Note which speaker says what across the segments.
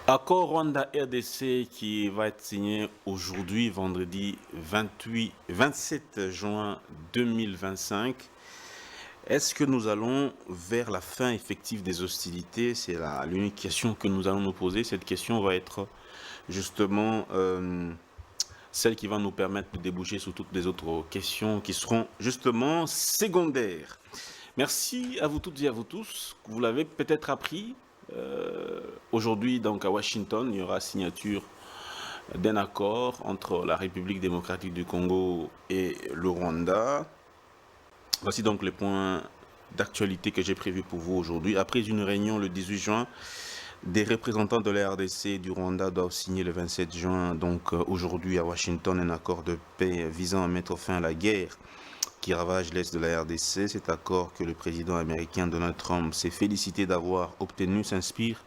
Speaker 1: Accord Rwanda-RDC qui va être signé aujourd'hui, vendredi 27 juin 2025. Est-ce que nous allons vers la fin effective des hostilités? C'est l'unique question que nous allons nous poser. Cette question va être justement celle qui va nous permettre de déboucher sur toutes les autres questions qui seront justement secondaires. Merci à vous toutes et à vous tous. Vous l'avez peut-être appris. Aujourd'hui, donc à Washington, il y aura signature d'un accord entre la République démocratique du Congo et le Rwanda. Voici donc les points d'actualité que j'ai prévus pour vous aujourd'hui. Après une réunion le 18 juin, des représentants de la RDC et du Rwanda doivent signer le 27 juin, donc aujourd'hui à Washington, un accord de paix visant à mettre fin à la guerre qui ravage l'Est de la RDC. Cet accord que le président américain Donald Trump s'est félicité d'avoir obtenu s'inspire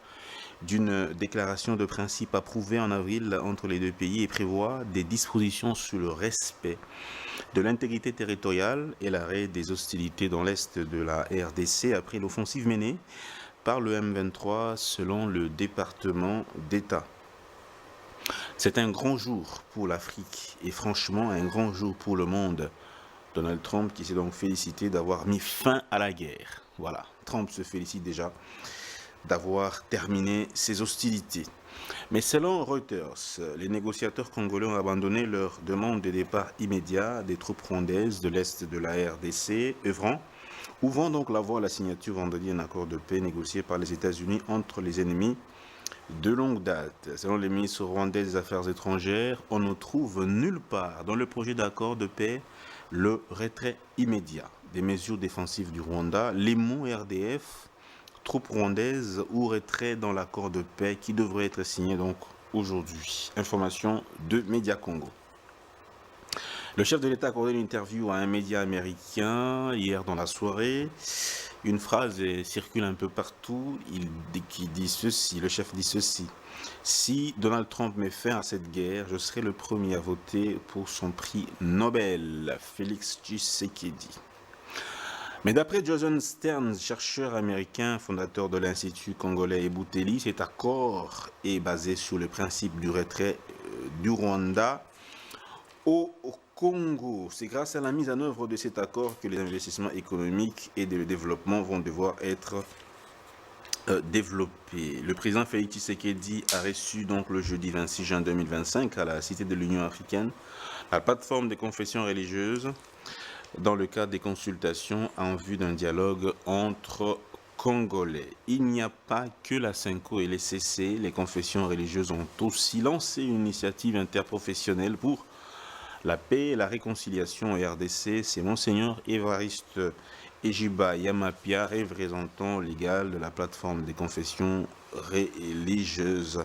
Speaker 1: d'une déclaration de principe approuvée en avril entre les deux pays et prévoit des dispositions sur le respect de l'intégrité territoriale et l'arrêt des hostilités dans l'Est de la RDC après l'offensive menée par le M23 selon le département d'État. C'est un grand jour pour l'Afrique et franchement un grand jour pour le monde. Donald Trump qui s'est donc félicité d'avoir mis fin à la guerre. Voilà, Trump se félicite déjà d'avoir terminé ces hostilités. Mais selon Reuters, les négociateurs congolais ont abandonné leur demande de départ immédiat des troupes rwandaises de l'Est de la RDC, ouvrant donc la voie à la signature vendredi d'un accord de paix négocié par les États-Unis entre les ennemis de longue date. Selon les ministres rwandais des Affaires étrangères, on ne trouve nulle part dans le projet d'accord de paix le retrait immédiat des mesures défensives du Rwanda, les mots RDF, troupes rwandaises ou retrait dans l'accord de paix qui devrait être signé donc aujourd'hui. Information de Média Congo. Le chef de l'État a accordé une interview à un média américain hier dans la soirée. Une phrase circule un peu partout, qui dit ceci, le chef dit ceci. Si Donald Trump met fin à cette guerre, je serai le premier à voter pour son prix Nobel, Félix Tshisekedi. Mais d'après Joseph Stern, chercheur américain, fondateur de l'Institut congolais Ebouteli, cet accord est basé sur le principe du retrait du Rwanda au Congo. C'est grâce à la mise en œuvre de cet accord que les investissements économiques et de développement vont devoir être développés. Le président Félix Tshisekedi a reçu donc le jeudi 26 juin 2025 à la Cité de l'Union africaine la plateforme des confessions religieuses dans le cadre des consultations en vue d'un dialogue entre Congolais. Il n'y a pas que la Cinco et les CC, les confessions religieuses ont aussi lancé une initiative interprofessionnelle pour la paix et la réconciliation au RDC. C'est Monseigneur Évariste Ejiba Yamapia, représentant légal de la plateforme des confessions religieuses.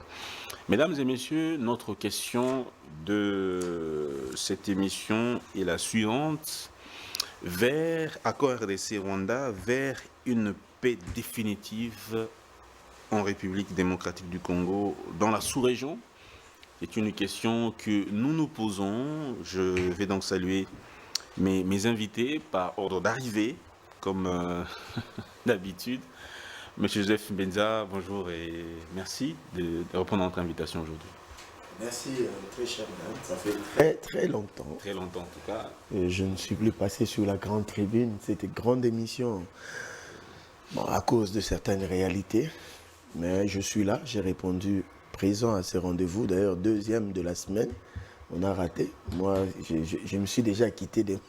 Speaker 1: Mesdames et messieurs, notre question de cette émission est la suivante. Vers accord RDC-Rwanda, vers une paix définitive en République démocratique du Congo, dans la sous-région? C'est une question que nous nous posons. Je vais donc saluer mes invités par ordre d'arrivée, comme d'habitude. Monsieur Joseph Benza, bonjour et merci de reprendre notre invitation aujourd'hui.
Speaker 2: Merci, très cher Dan. Ça fait très très longtemps.
Speaker 1: Très longtemps en tout cas.
Speaker 2: Je ne suis plus passé sur la grande tribune, cette grande émission, bon, à cause de certaines réalités. Mais je suis là, j'ai répondu présent à ce rendez-vous. D'ailleurs, deuxième de la semaine, on a raté. Moi, je me suis déjà quitté des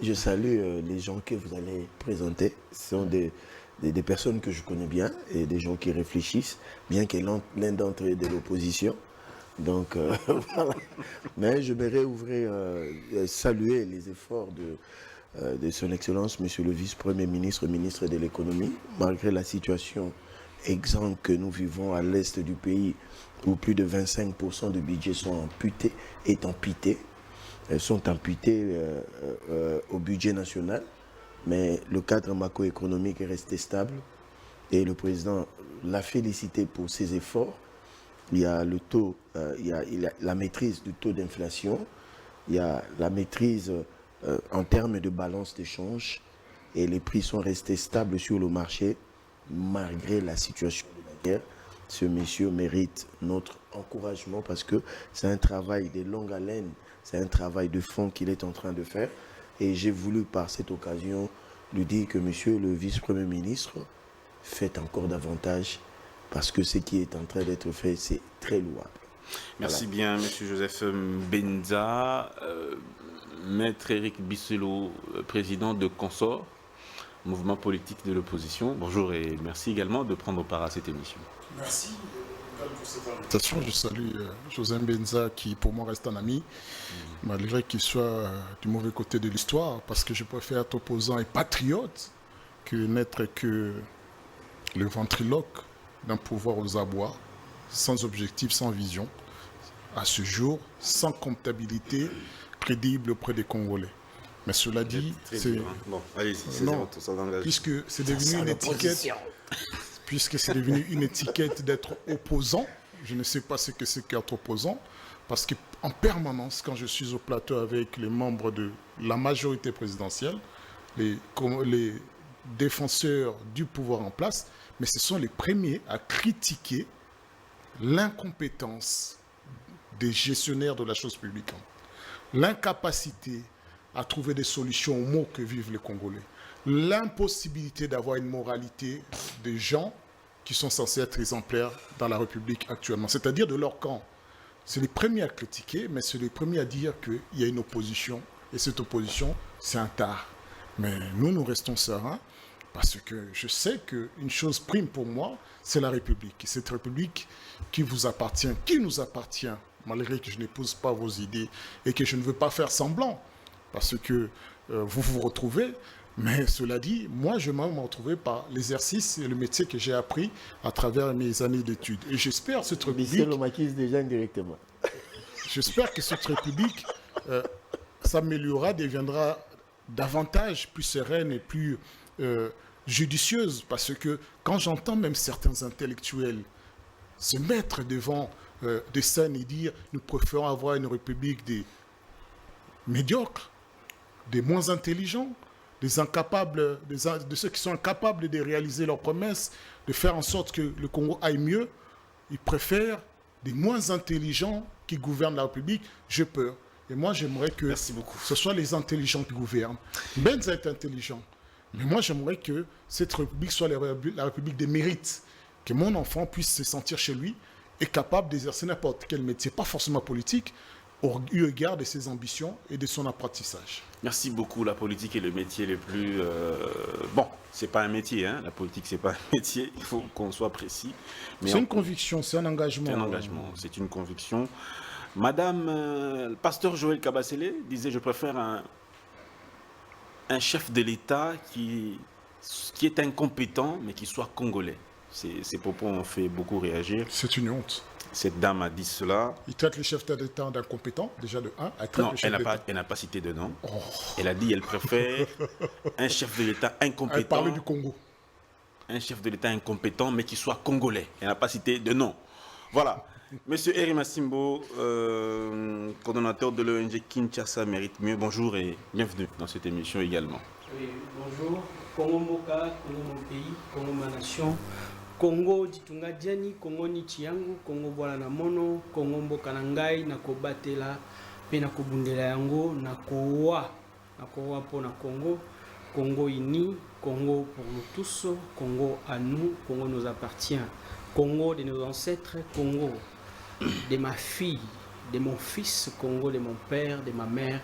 Speaker 2: Je salue les gens que vous allez présenter. Ce sont des personnes que je connais bien et des gens qui réfléchissent, bien que l'un d'entre eux est de l'opposition. Donc, voilà. Mais je voudrais saluer les efforts de son Excellence, Monsieur le Vice-Premier ministre, ministre de l'Économie, malgré la situation exsangue que nous vivons à l'est du pays, où plus de 25% du budget sont amputés au budget national, mais le cadre macroéconomique est resté stable et le président l'a félicité pour ses efforts. Il y a le taux, il y a la maîtrise du taux d'inflation, il y a la maîtrise en termes de balance d'échange et les prix sont restés stables sur le marché malgré la situation de la guerre. ce monsieur mérite notre encouragement parce que c'est un travail de longue haleine, c'est un travail de fond qu'il est en train de faire. Et j'ai voulu par cette occasion lui dire que monsieur le vice-premier ministre fait encore davantage parce que ce qui est en train d'être fait, c'est très louable.
Speaker 1: Merci bien, monsieur Joseph Benza. Maître Éric Bisselo, président de Consort, mouvement politique de l'opposition. Bonjour et merci également de prendre part à cette émission.
Speaker 3: Merci pour cette invitation. Je salue Joseph Benza qui pour moi reste un ami, malgré qu'il soit du mauvais côté de l'histoire, parce que je préfère être opposant et patriote que n'être que le ventriloque d'un pouvoir aux abois, sans objectif, sans vision, à ce jour, sans comptabilité crédible auprès des Congolais. Mais cela dit, c'est...
Speaker 1: Bon, allez-y,
Speaker 3: puisque c'est devenu une étiquette... Puisque c'est devenu une étiquette d'être opposant, je ne sais pas ce que c'est qu'être opposant, parce qu'en permanence, quand je suis au plateau avec les membres de la majorité présidentielle, les défenseurs du pouvoir en place, mais ce sont les premiers à critiquer l'incompétence des gestionnaires de la chose publique, l'incapacité à trouver des solutions aux maux que vivent les Congolais, l'impossibilité d'avoir une moralité des gens qui sont censés être exemplaires dans la République actuellement, c'est-à-dire de leur camp. C'est les premiers à critiquer, mais c'est les premiers à dire qu'il y a une opposition, et cette opposition, c'est un tard. Mais nous restons sereins, parce que je sais qu'une chose prime pour moi, c'est la République. Et cette République qui vous appartient, qui nous appartient, malgré que je n'épouse pas vos idées et que je ne veux pas faire semblant, parce que vous vous retrouvez. Mais cela dit, moi, je m'en retrouvé par l'exercice et le métier que j'ai appris à travers mes années d'études. Et j'espère que cette République...
Speaker 2: le maquise déjà indirectement.
Speaker 3: J'espère que cette République s'améliorera, deviendra davantage plus sereine et plus judicieuse. Parce que quand j'entends même certains intellectuels se mettre devant des scènes et dire « nous préférons avoir une République des médiocres, des moins intelligents, des incapables, de ceux qui sont incapables de réaliser leurs promesses, de faire en sorte que le Congo aille mieux, ils préfèrent des moins intelligents qui gouvernent la République. J'ai peur. Et moi, j'aimerais que ce soit les intelligents qui gouvernent. Benza est intelligent. Mais moi, j'aimerais que cette République soit la République des mérites. Que mon enfant puisse se sentir chez lui et capable d'exercer n'importe quel métier, pas forcément politique, au regard de ses ambitions et de son apprentissage.
Speaker 1: Merci beaucoup. La politique est le métier le plus... Bon, c'est pas un métier, hein. La politique, c'est pas un métier. Il faut qu'on soit précis.
Speaker 3: C'est une conviction, c'est un engagement.
Speaker 1: C'est un engagement, c'est une conviction. Madame, pasteur Joël Kabasele disait, je préfère un chef de l'État qui est incompétent, mais qui soit congolais. Ces propos ont fait beaucoup réagir.
Speaker 3: C'est une honte.
Speaker 1: Cette dame a dit cela.
Speaker 3: Il traite les chefs d'État d'incompétents, déjà de 1.
Speaker 1: Non, elle n'a pas cité de nom. Oh. Elle a dit qu'elle préfère un chef de l'État incompétent.
Speaker 3: Elle parle du Congo.
Speaker 1: Un chef de l'État incompétent, mais qui soit congolais. Elle n'a pas cité de nom. Voilà. Monsieur Eri Massimbo, coordonnateur de l'ONG Kinshasa Mérite Mieux, bonjour et bienvenue dans cette émission également.
Speaker 4: Oui, bonjour. Congo Mboka, Congo mon pays, Congo ma nation. Congo ditunga diani, Congo niti yangu, Congo bwala na mono, Congo mboka na ngai na kobatela pe na kobundela yango na kowa po na Congo, Congo uni, Congo pour nous tous, Congo à nous, Congo nous appartient, Congo de nos ancêtres, Congo de ma fille, de mon fils, Congo de mon père, de ma mère,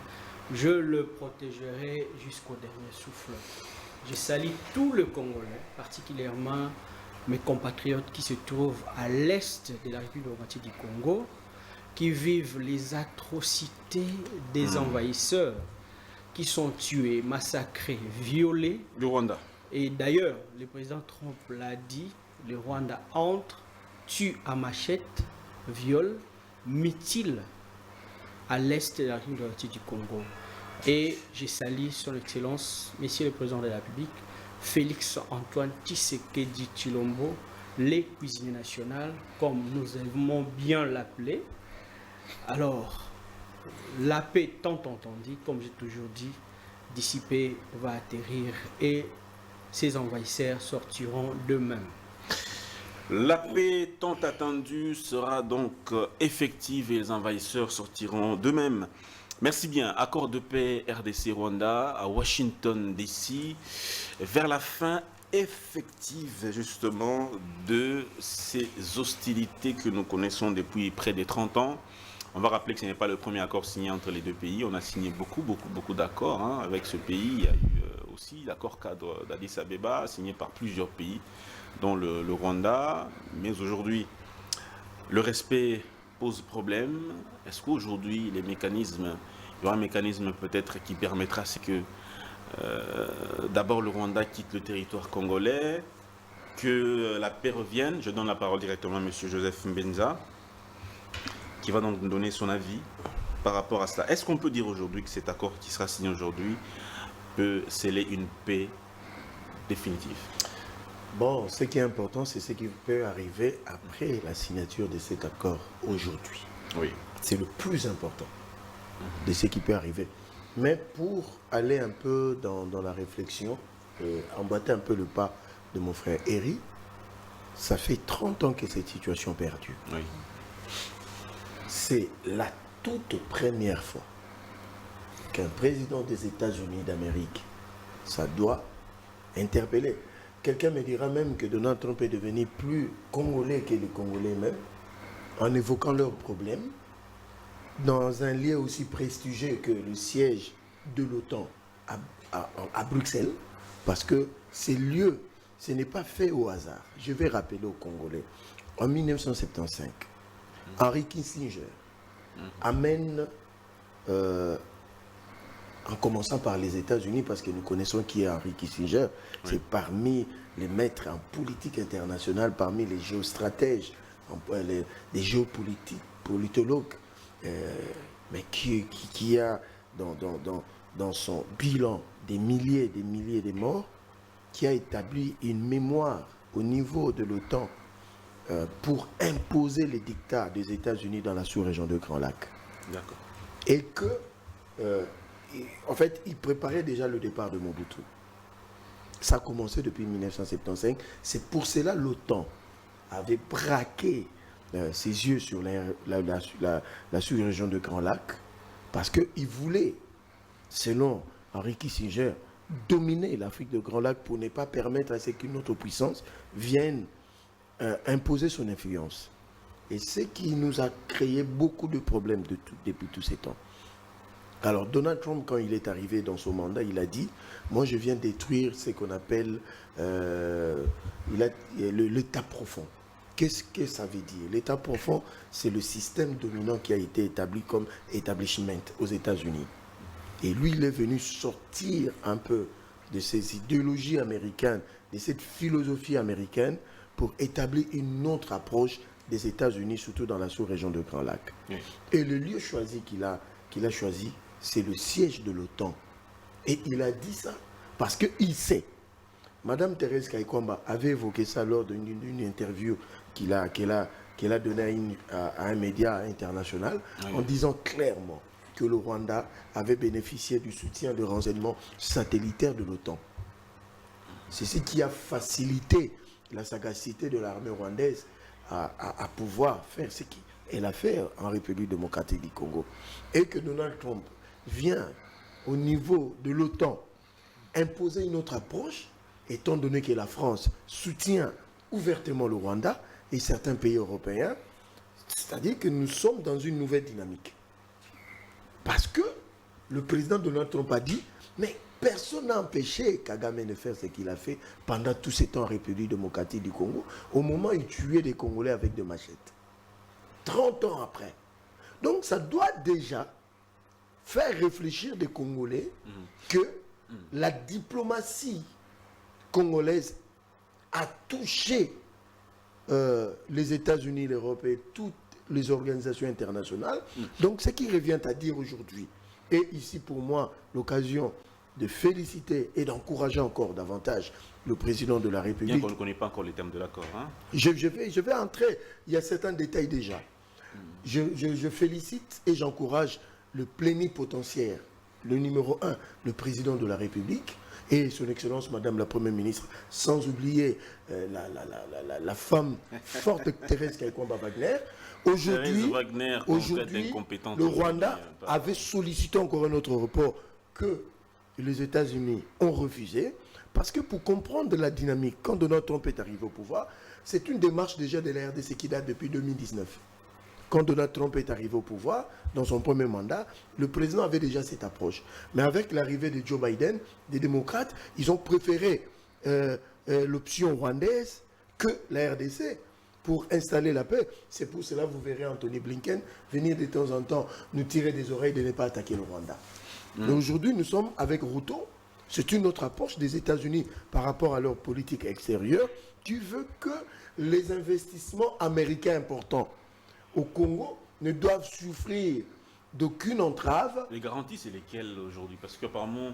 Speaker 4: je le protégerai jusqu'au dernier souffle. Je salue tout le Congolais, particulièrement mes compatriotes qui se trouvent à l'est de la République démocratique du Congo, qui vivent les atrocités des envahisseurs, qui sont tués, massacrés, violés.
Speaker 1: Du Rwanda.
Speaker 4: Et d'ailleurs, le président Trump l'a dit, le Rwanda entre, tue à machette, viole, mutile à l'est de la République démocratique du Congo. Et je salue son Excellence, Monsieur le Président de la République, Félix Antoine Tshisekedi Tshilombo, les cuisiniers nationaux, comme nous aimons bien l'appeler. Alors, la paix tant entendue, comme j'ai toujours dit, dissipée va atterrir et ces envahisseurs sortiront d'eux-mêmes.
Speaker 1: La paix tant attendue sera donc effective et les envahisseurs sortiront d'eux-mêmes. Merci bien. Accord de paix RDC-Rwanda à Washington DC vers la fin effective justement de ces hostilités que nous connaissons depuis près de 30 ans. On va rappeler que ce n'est pas le premier accord signé entre les deux pays. On a signé beaucoup d'accords avec ce pays. Il y a eu aussi l'accord cadre d'Addis Abeba signé par plusieurs pays, dont le Rwanda. Mais aujourd'hui, le respect pose problème. Est-ce qu'aujourd'hui, il y aura un mécanisme peut-être qui permettra c'est que d'abord le Rwanda quitte le territoire congolais, que la paix revienne. Je donne la parole directement à M. Joseph Mbenza, qui va donc nous donner son avis par rapport à cela. Est-ce qu'on peut dire aujourd'hui que cet accord qui sera signé aujourd'hui peut sceller une paix définitive?
Speaker 2: Bon, ce qui est important, c'est ce qui peut arriver après la signature de cet accord aujourd'hui.
Speaker 1: Oui.
Speaker 2: C'est le plus important de ce qui peut arriver. Mais pour aller un peu dans la réflexion, emboîter un peu le pas de mon frère Eri, ça fait 30 ans que cette situation perdure.
Speaker 1: Oui.
Speaker 2: C'est la toute première fois qu'un président des États-Unis d'Amérique, ça doit interpeller. Quelqu'un me dira même que Donald Trump est devenu plus congolais que les Congolais même, en évoquant leurs problèmes, dans un lieu aussi prestigieux que le siège de l'OTAN à Bruxelles, parce que ces lieux, ce n'est pas fait au hasard. Je vais rappeler aux Congolais, en 1975, Henry Kissinger amène, en commençant par les États-Unis, parce que nous connaissons qui est Henry Kissinger, c'est parmi les maîtres en politique internationale, parmi les géostratèges, les géopolitologues, mais qui a dans son bilan des milliers de morts, qui a établi une mémoire au niveau de l'OTAN pour imposer les dictats des États-Unis dans la sous-région de Grand Lac.
Speaker 1: D'accord.
Speaker 2: Et que, en fait, il préparait déjà le départ de Mobutu. Ça a commencé depuis 1975. C'est pour cela l'OTAN avait braqué ses yeux sur la sous-région de Grand Lac, parce qu'il voulait, selon Henry Kissinger, dominer l'Afrique de Grand Lac pour ne pas permettre à ce qu'une autre puissance vienne imposer son influence. Et ce qui nous a créé beaucoup de problèmes depuis tous ces temps. Alors Donald Trump, quand il est arrivé dans son mandat, il a dit, moi je viens détruire ce qu'on appelle l'État profond. Qu'est-ce que ça veut dire? L'État profond, c'est le système dominant qui a été établi comme establishment aux États-Unis. Et lui, il est venu sortir un peu de ces idéologies américaines, de cette philosophie américaine, pour établir une autre approche des États-Unis, surtout dans la sous-région de Grand Lac. Oui. Et le lieu choisi qu'il a choisi, c'est le siège de l'OTAN. Et il a dit ça parce qu'il sait. Madame Thérèse Kaikwamba avait évoqué ça lors d'une interview qu'elle a donnée à un média international, oui, en disant clairement que le Rwanda avait bénéficié du soutien de renseignements satellitaires de l'OTAN. C'est ce qui a facilité la sagacité de l'armée rwandaise à pouvoir faire ce qu'elle a fait en République démocratique du Congo. Et que Donald Trump vient au niveau de l'OTAN imposer une autre approche, étant donné que la France soutient ouvertement le Rwanda et certains pays européens, c'est-à-dire que nous sommes dans une nouvelle dynamique. Parce que le président Donald Trump a dit, mais personne n'a empêché Kagame de faire ce qu'il a fait pendant tous ces temps en République démocratique du Congo, au moment où il tuait des Congolais avec des machettes. 30 ans après. Donc ça doit déjà faire réfléchir des Congolais que la diplomatie congolaise a touché les États-Unis, l'Europe et toutes les organisations internationales. Donc ce qui revient à dire aujourd'hui, et ici pour moi l'occasion de féliciter et d'encourager encore davantage le président de la République.
Speaker 1: Bien qu'on ne connaît pas encore les termes de l'accord. Hein?
Speaker 2: Je vais entrer, il y a certains détails déjà. Je félicite et j'encourage le plénipotentiaire, le numéro 1, le président de la République, et son Excellence Madame la Première ministre, sans oublier la femme forte Thérèse Kaikwamba Wagner. Aujourd'hui, le Rwanda avait sollicité encore un autre report que les États-Unis ont refusé, parce que pour comprendre la dynamique, quand Donald Trump est arrivé au pouvoir, c'est une démarche déjà de la RDC qui date depuis 2019. Quand Donald Trump est arrivé au pouvoir, dans son premier mandat, le président avait déjà cette approche. Mais avec l'arrivée de Joe Biden, des démocrates, ils ont préféré l'option rwandaise que la RDC pour installer la paix. C'est pour cela que vous verrez Anthony Blinken venir de temps en temps nous tirer des oreilles de ne pas attaquer le Rwanda. Mais aujourd'hui, nous sommes avec Ruto. C'est une autre approche des États-Unis par rapport à leur politique extérieure qui veut que les investissements américains importants au Congo ne doivent souffrir d'aucune entrave.
Speaker 1: Les garanties, c'est lesquelles aujourd'hui? Parce qu'apparemment,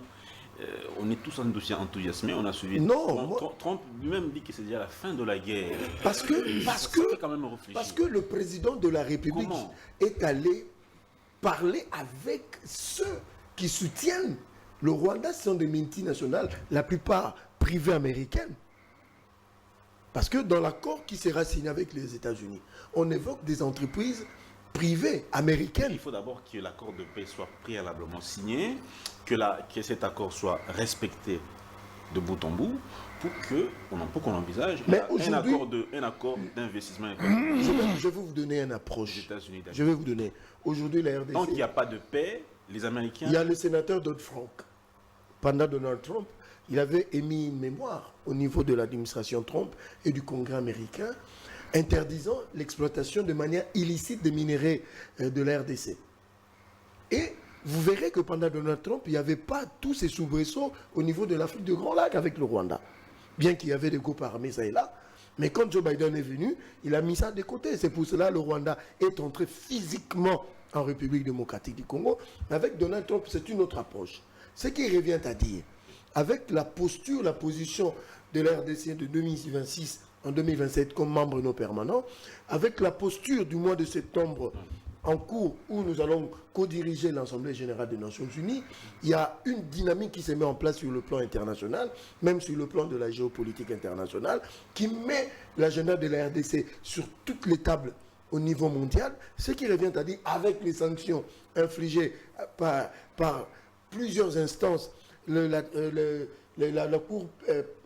Speaker 1: on est tous enthousiasmés, on a suivi.
Speaker 2: Non,
Speaker 1: Trump lui-même dit que c'est déjà la fin de la guerre.
Speaker 2: Parce que le président de la République est allé parler avec ceux qui soutiennent le Rwanda. Ce sont des multinationales, la plupart privées américaines. Parce que dans l'accord qui sera signé avec les États-Unis, on évoque des entreprises privées américaines. Il
Speaker 1: faut d'abord que l'accord de paix soit préalablement signé, que cet accord soit respecté de bout en bout, pour qu'on envisage un accord d'investissement.
Speaker 2: Je vais vous donner une approche. Je vais vous donner. Aujourd'hui, la RDC...
Speaker 1: Tant qu'il n'y a pas de paix, les Américains...
Speaker 2: Il y a le sénateur Dodd-Frank. Pendant Donald Trump, il avait émis une mémoire au niveau de l'administration Trump et du Congrès américain interdisant l'exploitation de manière illicite des minerais de la RDC. Et vous verrez que pendant Donald Trump, il n'y avait pas tous ces soubresauts au niveau de l'Afrique du Grand Lac avec le Rwanda. Bien qu'il y avait des groupes armés ça et là. Mais quand Joe Biden est venu, il a mis ça de côté. C'est pour cela que le Rwanda est entré physiquement en République démocratique du Congo. Mais avec Donald Trump, c'est une autre approche. Ce qui revient à dire, avec la posture, la position de la RDC de 2026 en 2027 comme membre non permanent, avec la posture du mois de septembre en cours où nous allons co-diriger l'Assemblée générale des Nations Unies, il y a une dynamique qui se met en place sur le plan international, même sur le plan de la géopolitique internationale, qui met l'agenda de la RDC sur toutes les tables au niveau mondial, ce qui revient à dire, avec les sanctions infligées par plusieurs instances, la Cour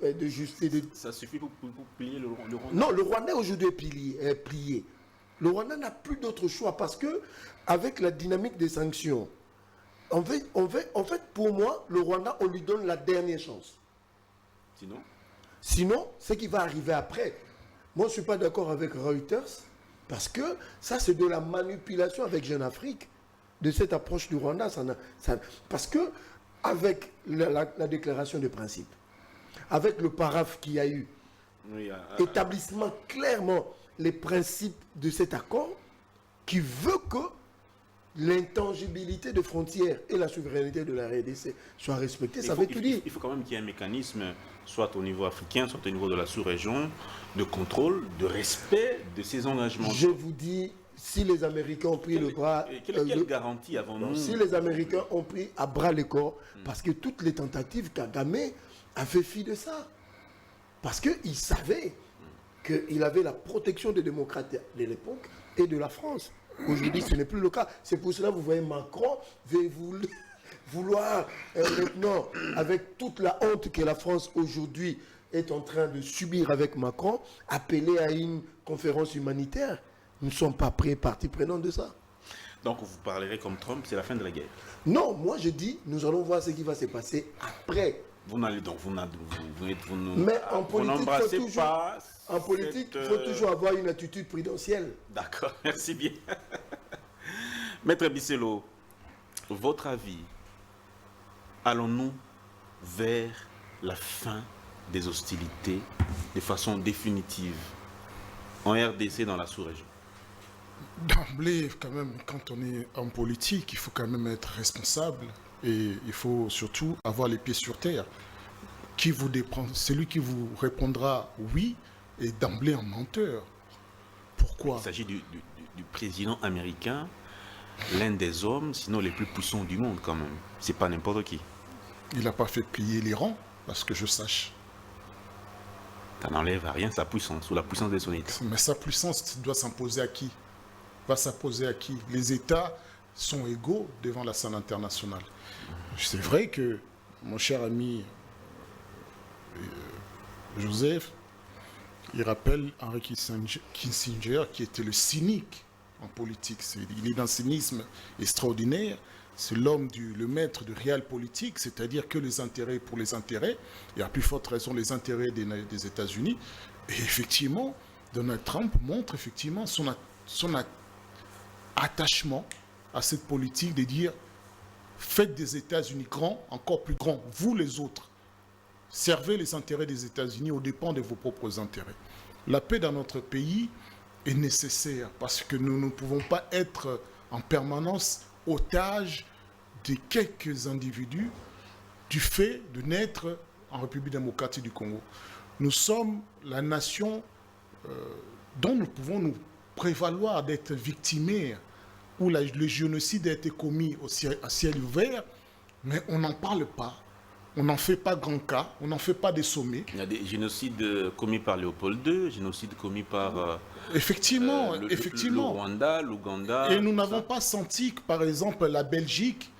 Speaker 2: de justice...
Speaker 1: Ça suffit pour plier le Rwanda?
Speaker 2: Non, le Rwanda aujourd'hui est plié. Le Rwanda n'a plus d'autre choix parce que, avec la dynamique des sanctions, en fait, pour moi, le Rwanda, on lui donne la dernière chance. Sinon, ce qui va arriver après. Moi, je ne suis pas d'accord avec Reuters parce que ça, c'est de la manipulation avec Jeune Afrique, de cette approche du Rwanda. Parce que, avec la déclaration de principe, avec le paraphe qu'il y a eu, établissement clairement les principes de cet accord qui veut que l'intangibilité de frontières et la souveraineté de la RDC soient respectées, ça veut tout dire.
Speaker 1: Il faut quand même qu'il y ait un mécanisme, soit au niveau africain, soit au niveau de la sous-région, de contrôle, de respect de ces engagements.
Speaker 2: Je vous dis, si les Américains ont pris le bras...
Speaker 1: Quelle garantie avons-nous?
Speaker 2: Si les Américains ont pris à bras le corps, parce que toutes les tentatives, Kagame a fait fi de ça. Parce qu'il savait qu'il avait la protection des démocrates de l'époque et de la France. Aujourd'hui, ce n'est plus le cas. C'est pour cela que vous voyez Macron vouloir maintenant, avec toute la honte que la France aujourd'hui est en train de subir avec Macron, appeler à une conférence humanitaire. Nous ne sommes pas partie prenante de ça.
Speaker 1: Donc vous parlerez comme Trump, c'est la fin de la guerre?
Speaker 2: Non, moi je dis, nous allons voir ce qui va se passer après.
Speaker 1: Mais
Speaker 2: en politique, il faut toujours avoir une attitude prudentielle.
Speaker 1: D'accord, merci bien. Maître Bisselo, votre avis, allons-nous vers la fin des hostilités de façon définitive en RDC dans la sous-région?
Speaker 3: D'emblée, quand même, quand on est en politique, il faut quand même être responsable et il faut surtout avoir les pieds sur terre. Celui qui vous répondra oui est d'emblée un menteur. Pourquoi?
Speaker 1: Il s'agit du président américain, l'un des hommes, sinon les plus puissants du monde quand même. C'est pas n'importe qui.
Speaker 3: Il n'a pas fait plier les rangs. parce que je sache.
Speaker 1: Ça n'enlève à rien sa puissance ou la puissance des sunnites.
Speaker 3: Mais sa puissance doit s'imposer à qui? Va s'imposer à qui? Les États sont égaux devant la scène internationale. C'est vrai que mon cher ami Joseph, il rappelle Henry Kissinger qui était le cynique en politique. Il est d'un cynisme extraordinaire. C'est l'homme, le maître du réel politique, c'est-à-dire que les intérêts pour les intérêts, et à plus forte raison les intérêts des États-Unis. Et effectivement, Donald Trump montre effectivement son attachement à cette politique de dire faites des États-Unis grands, encore plus grands, vous les autres. Servez les intérêts des États-Unis aux dépens de vos propres intérêts. La paix dans notre pays est nécessaire parce que nous ne pouvons pas être en permanence otages de quelques individus du fait de naître en République démocratique du Congo. Nous sommes la nation dont nous pouvons nous prévaloir d'être victimaires, où le génocide a été commis à ciel ouvert, mais on n'en parle pas. On n'en fait pas grand cas, on n'en fait pas des sommets.
Speaker 1: Il y a des génocides commis par Léopold II, génocides commis par
Speaker 3: effectivement.
Speaker 1: le Rwanda, l'Ouganda.
Speaker 3: Et nous n'avons pas senti que, par exemple, la Belgique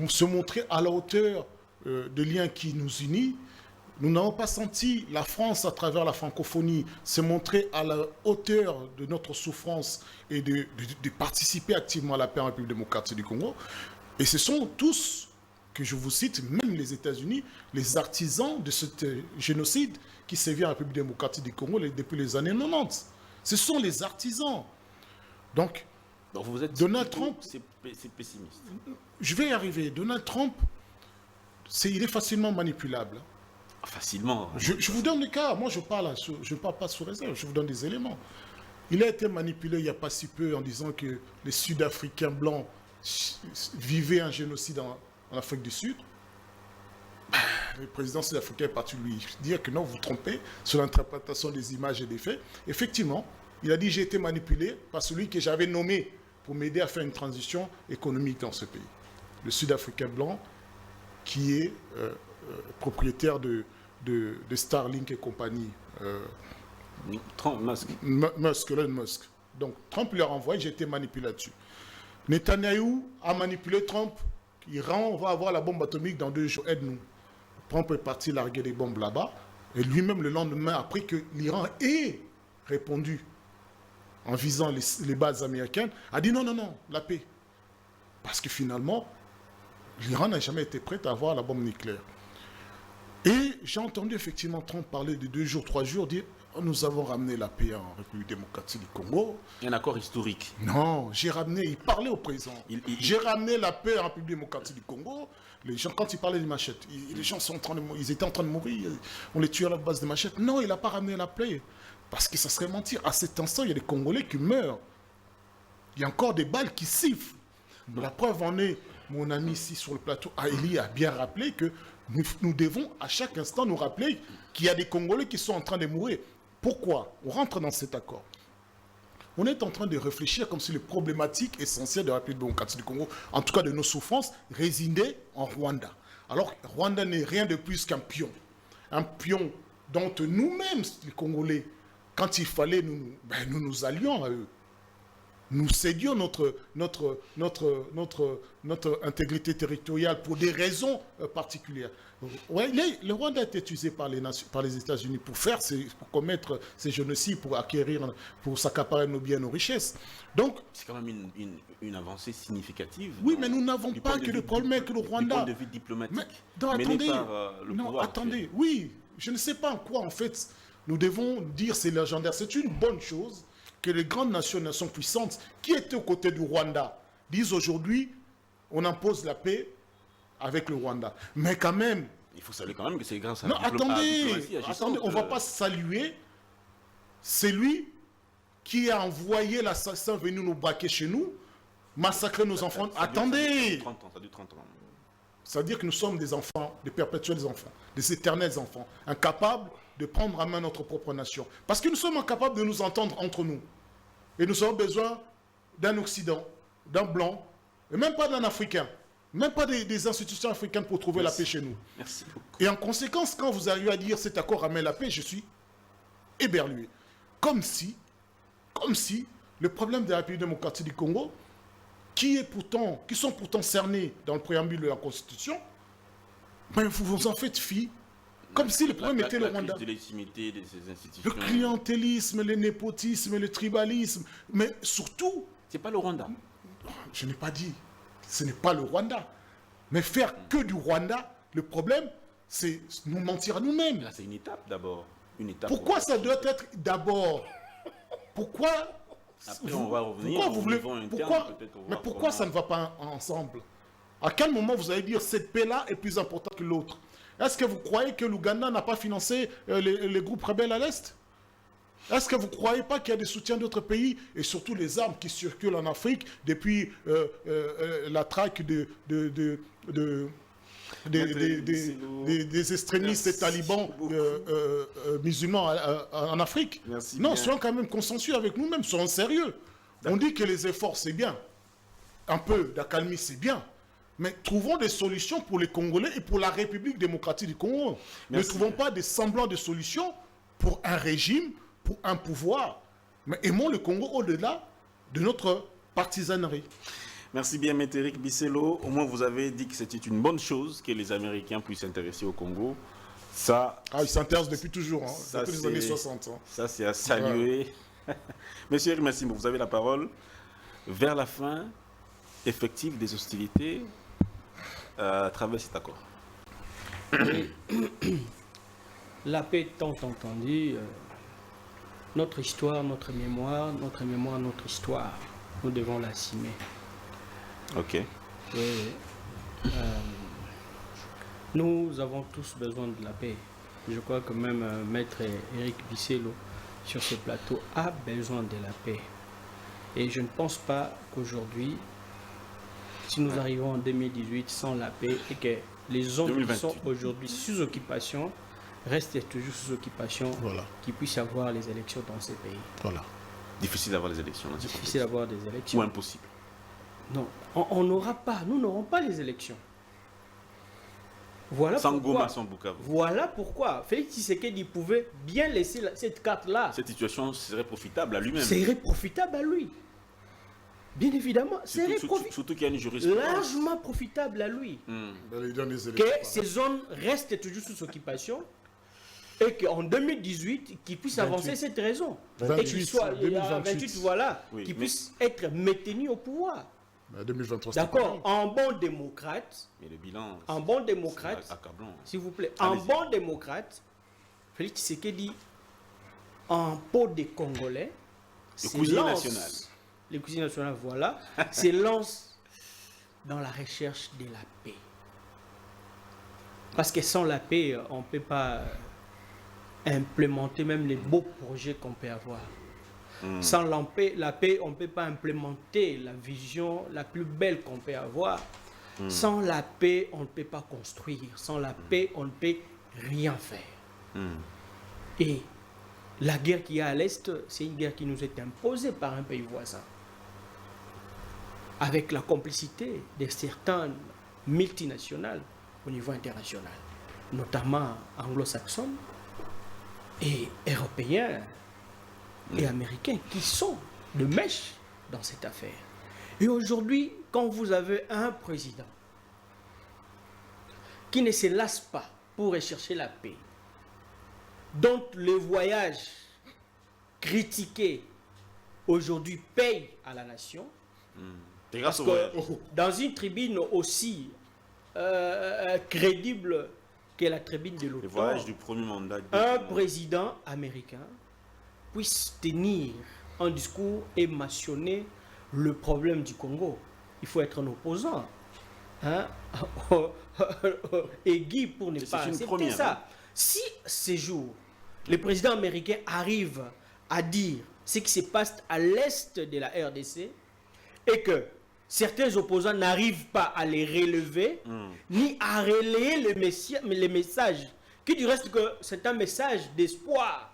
Speaker 3: se montrait à la hauteur des liens qui nous unissent. Nous n'avons pas senti la France, à travers la francophonie, se montrer à la hauteur de notre souffrance et de participer activement à la paix en République démocratique du Congo. Et ce sont tous, que je vous cite, même les États-Unis, les artisans de ce génocide qui sévit en République démocratique du Congo depuis les années 90. Ce sont les artisans. Donc
Speaker 1: vous êtes
Speaker 3: Donald Trump,
Speaker 1: c'est pessimiste.
Speaker 3: Je vais y arriver. Donald Trump, il est facilement manipulable.
Speaker 1: Facilement.
Speaker 3: Je vous donne le cas. Moi, je ne parle pas sous réserve. Je vous donne des éléments. Il a été manipulé il n'y a pas si peu en disant que les Sud-Africains blancs vivaient un génocide en Afrique du Sud. Le président sud-africain est parti lui dire que non, vous vous trompez sur l'interprétation des images et des faits. Effectivement, il a dit j'ai été manipulé par celui que j'avais nommé pour m'aider à faire une transition économique dans ce pays. Le Sud-Africain blanc qui est propriétaire de Starlink et compagnie. Elon Musk. Donc Trump lui a renvoyé, j'ai été manipulé là-dessus. Netanyahou a manipulé Trump. L'Iran va avoir la bombe atomique dans 2 jours, aide-nous. Trump est parti larguer des bombes là-bas. Et lui-même, le lendemain, après que l'Iran ait répondu en visant les bases américaines, a dit non, la paix. Parce que finalement, l'Iran n'a jamais été prêt à avoir la bombe nucléaire. Et j'ai entendu effectivement Trump parler de 2 jours, 3 jours, dire nous avons ramené la paix en République démocratique du Congo.
Speaker 1: Un accord historique.
Speaker 3: Non, il parlait au président. J'ai ramené la paix en République démocratique du Congo. Les gens, quand il parlait des machettes, les gens ils étaient en train de mourir. On les tuait à la base des machettes. Non, il n'a pas ramené la paix. Parce que ça serait mentir. À cet instant, il y a des Congolais qui meurent. Il y a encore des balles qui sifflent. La preuve en est, mon ami ici sur le plateau, Eli a bien rappelé que nous devons à chaque instant nous rappeler qu'il y a des Congolais qui sont en train de mourir. Pourquoi on rentre dans cet accord? On est en train de réfléchir comme si les problématiques essentielles de la République démocratique du Congo, en tout cas de nos souffrances, résidaient en Rwanda. Alors, Rwanda n'est rien de plus qu'un pion. Un pion dont nous-mêmes, les Congolais, quand il fallait, nous nous allions à eux. Nous cédions notre intégrité territoriale pour des raisons particulières. Ouais, le Rwanda a été utilisé par les États-Unis pour commettre ces génocides, pour s'accaparer nos biens, nos richesses. Donc,
Speaker 1: c'est quand même une avancée significative.
Speaker 3: Oui, mais nous n'avons pas que le problème avec le Rwanda.
Speaker 1: Du point de vue diplomatique.
Speaker 3: Attendez, oui, je ne sais pas en quoi, en fait, nous devons dire c'est légendaire. C'est une bonne chose que les grandes nations puissantes qui étaient aux côtés du Rwanda disent aujourd'hui, on impose la paix avec le Rwanda. Mais quand même...
Speaker 1: Il faut saluer quand même que c'est grâce à
Speaker 3: la diplomatie. Attendez, on ne va pas saluer celui qui a envoyé l'assassin venir nous braquer chez nous, massacrer nos enfants. Attendez,
Speaker 1: ça dure 30 ans.
Speaker 3: Ça veut dire que nous sommes des enfants, des perpétuels enfants, des éternels enfants, incapables de prendre en main notre propre nation. Parce que nous sommes incapables de nous entendre entre nous. Et nous avons besoin d'un Occident, d'un Blanc, et même pas d'un Africain, même pas des institutions africaines pour trouver la paix chez nous.
Speaker 1: Merci beaucoup.
Speaker 3: Et en conséquence, quand vous arrivez à dire cet accord ramène la paix, je suis éberlué. Comme si le problème de la République démocratique du Congo, qui sont pourtant cernés dans le préambule de la Constitution, mais vous vous en faites fi. Comme si le problème était le Rwanda.
Speaker 1: De légitimité de ces institutions.
Speaker 3: Le clientélisme, le népotisme, le tribalisme, mais surtout...
Speaker 1: C'est pas le Rwanda.
Speaker 3: Je n'ai pas dit, ce n'est pas le Rwanda. Mais faire que du Rwanda, le problème, c'est nous mentir à nous-mêmes.
Speaker 1: Là, c'est une étape d'abord. Une étape.
Speaker 3: Pourquoi ça doit être d'abord? Pourquoi...
Speaker 1: Après, on va revenir.
Speaker 3: Pourquoi vous voulez...
Speaker 1: Mais
Speaker 3: pourquoi ça ne va pas ensemble? À quel moment vous allez dire cette paix-là est plus importante que l'autre? Est-ce que vous croyez que l'Ouganda n'a pas financé les groupes rebelles à l'Est? Est-ce que vous ne croyez pas qu'il y a des soutiens d'autres pays et surtout les armes qui circulent en Afrique depuis la traque des extrémistes et talibans musulmans en Afrique?
Speaker 1: Merci
Speaker 3: non,
Speaker 1: bien.
Speaker 3: soyons quand même consensueux avec nous-mêmes, soyons sérieux. On dit que les efforts, c'est bien. Un peu d'accalmie, c'est bien. Mais trouvons des solutions pour les Congolais et pour la République démocratique du Congo.
Speaker 1: Merci.
Speaker 3: Ne trouvons pas des semblants de solutions pour un régime, pour un pouvoir. Mais aimons le Congo au-delà de notre partisanerie.
Speaker 1: Merci bien, M. Eric Bisselo. Au moins, vous avez dit que c'était une bonne chose que les Américains puissent s'intéresser au Congo. Ça,
Speaker 3: ils s'intéressent depuis toujours,
Speaker 1: ça,
Speaker 3: depuis les années 60.
Speaker 1: Ça, c'est à saluer. Monsieur Eric Massimo, vous avez la parole. Vers la fin effective des hostilités à travers cet accord.
Speaker 4: La paix tant entendue, notre histoire, notre mémoire, notre histoire, nous devons l'assumer.
Speaker 1: Ok.
Speaker 4: Nous avons tous besoin de la paix. Je crois que même Maître Eric Bisselo, sur ce plateau, a besoin de la paix. Et je ne pense pas qu'aujourd'hui, si nous arrivons en 2018 sans la paix et que les zones
Speaker 1: 2028.
Speaker 4: qui sont aujourd'hui sous occupation restent toujours sous occupation,
Speaker 3: Voilà.
Speaker 4: qu'il puisse y avoir les élections dans ces pays.
Speaker 3: Voilà.
Speaker 1: Difficile d'avoir les élections. Là,
Speaker 4: Difficile d'avoir des
Speaker 1: ou
Speaker 4: élections.
Speaker 1: impossible.
Speaker 4: Non, on n'aura pas, nous n'aurons pas les élections. Voilà
Speaker 1: Sans
Speaker 4: pourquoi.
Speaker 1: Goma, sans Bukavu.
Speaker 4: Voilà pourquoi Félix Tshisekedi pouvait bien laisser cette carte-là.
Speaker 1: Cette situation serait profitable à lui-même.
Speaker 4: Serait profitable à lui. Bien évidemment,
Speaker 1: Surtout qu'il y a une jurisprudence.
Speaker 4: largement profitable à lui.
Speaker 3: Que
Speaker 4: Que ces zones restent toujours sous occupation et qu'en 2018, qu'ils puissent
Speaker 3: 28.
Speaker 4: avancer cette raison.
Speaker 3: 28,
Speaker 4: et qu'ils soient
Speaker 3: 2028.
Speaker 4: voilà,
Speaker 1: Oui,
Speaker 4: qu'ils
Speaker 1: mais-
Speaker 4: puissent être maintenus au pouvoir.
Speaker 3: 2023, c'est
Speaker 4: D'accord, en bon démocrate,
Speaker 1: Mais le bilan,
Speaker 4: en bon démocrate,
Speaker 1: c'est accablant.
Speaker 4: s'il vous plaît, en
Speaker 1: Allez-y.
Speaker 4: bon démocrate, Félix Tshisekedi, en peau des Congolais, se
Speaker 1: cuisine
Speaker 4: lance-
Speaker 1: nationale.
Speaker 4: Le cuisine nationale, voilà, se lance dans la recherche de la paix. Parce que sans la paix, on ne peut pas implémenter même les beaux projets qu'on peut avoir. Sans la paix, on ne peut pas implémenter la vision la plus belle qu'on peut avoir. Sans la paix, on ne peut pas construire. Sans la paix, on ne peut rien faire. Et la guerre qu'il y a à l'Est, c'est une guerre qui nous est imposée par un pays voisin. Avec la complicité de certaines multinationales au niveau international, notamment anglo-saxonnes et européens et américains qui sont de mèche dans cette affaire. Et aujourd'hui, quand vous avez un président qui ne se lasse pas pour rechercher la paix, dont le voyage critiqué aujourd'hui paye à la nation,
Speaker 1: Et grâce
Speaker 4: parce
Speaker 1: au
Speaker 4: que
Speaker 1: voyage.
Speaker 4: dans une tribune aussi crédible que la tribune de
Speaker 1: Le
Speaker 4: l'OTAN,
Speaker 1: voyage du premier mandat.
Speaker 4: un président américain puisse tenir un discours et mentionner le problème du Congo. Il faut être un opposant. Hein? Aiguille pour ne
Speaker 1: C'est
Speaker 4: pas
Speaker 1: une
Speaker 4: accepter
Speaker 1: première,
Speaker 4: ça.
Speaker 1: hein.
Speaker 4: Si ce jour, le président américain arrive à dire ce qui se passe à l'est de la RDC et que certains opposants n'arrivent pas à les relever, ni à relayer les messages, qui du reste que c'est un message d'espoir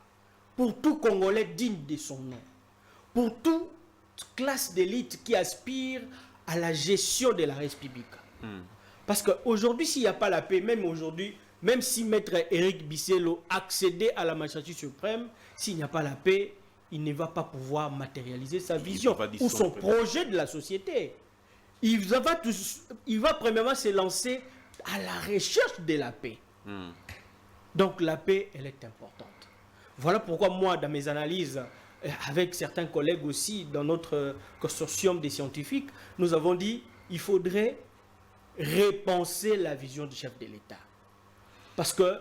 Speaker 4: pour tout Congolais digne de son nom, pour toute classe d'élite qui aspire à la gestion de la République. Parce qu'aujourd'hui, s'il n'y a pas la paix, même aujourd'hui, même si Maître Éric Bisselo accédait à la magistrature suprême, s'il n'y a pas la paix, il ne va pas pouvoir matérialiser sa vision ou son projet de la société. Il va premièrement se lancer à la recherche de la paix. Donc la paix, elle est importante. Voilà pourquoi moi, dans mes analyses, avec certains collègues aussi, dans notre consortium des scientifiques, nous avons dit qu'il faudrait repenser la vision du chef de l'État. Parce que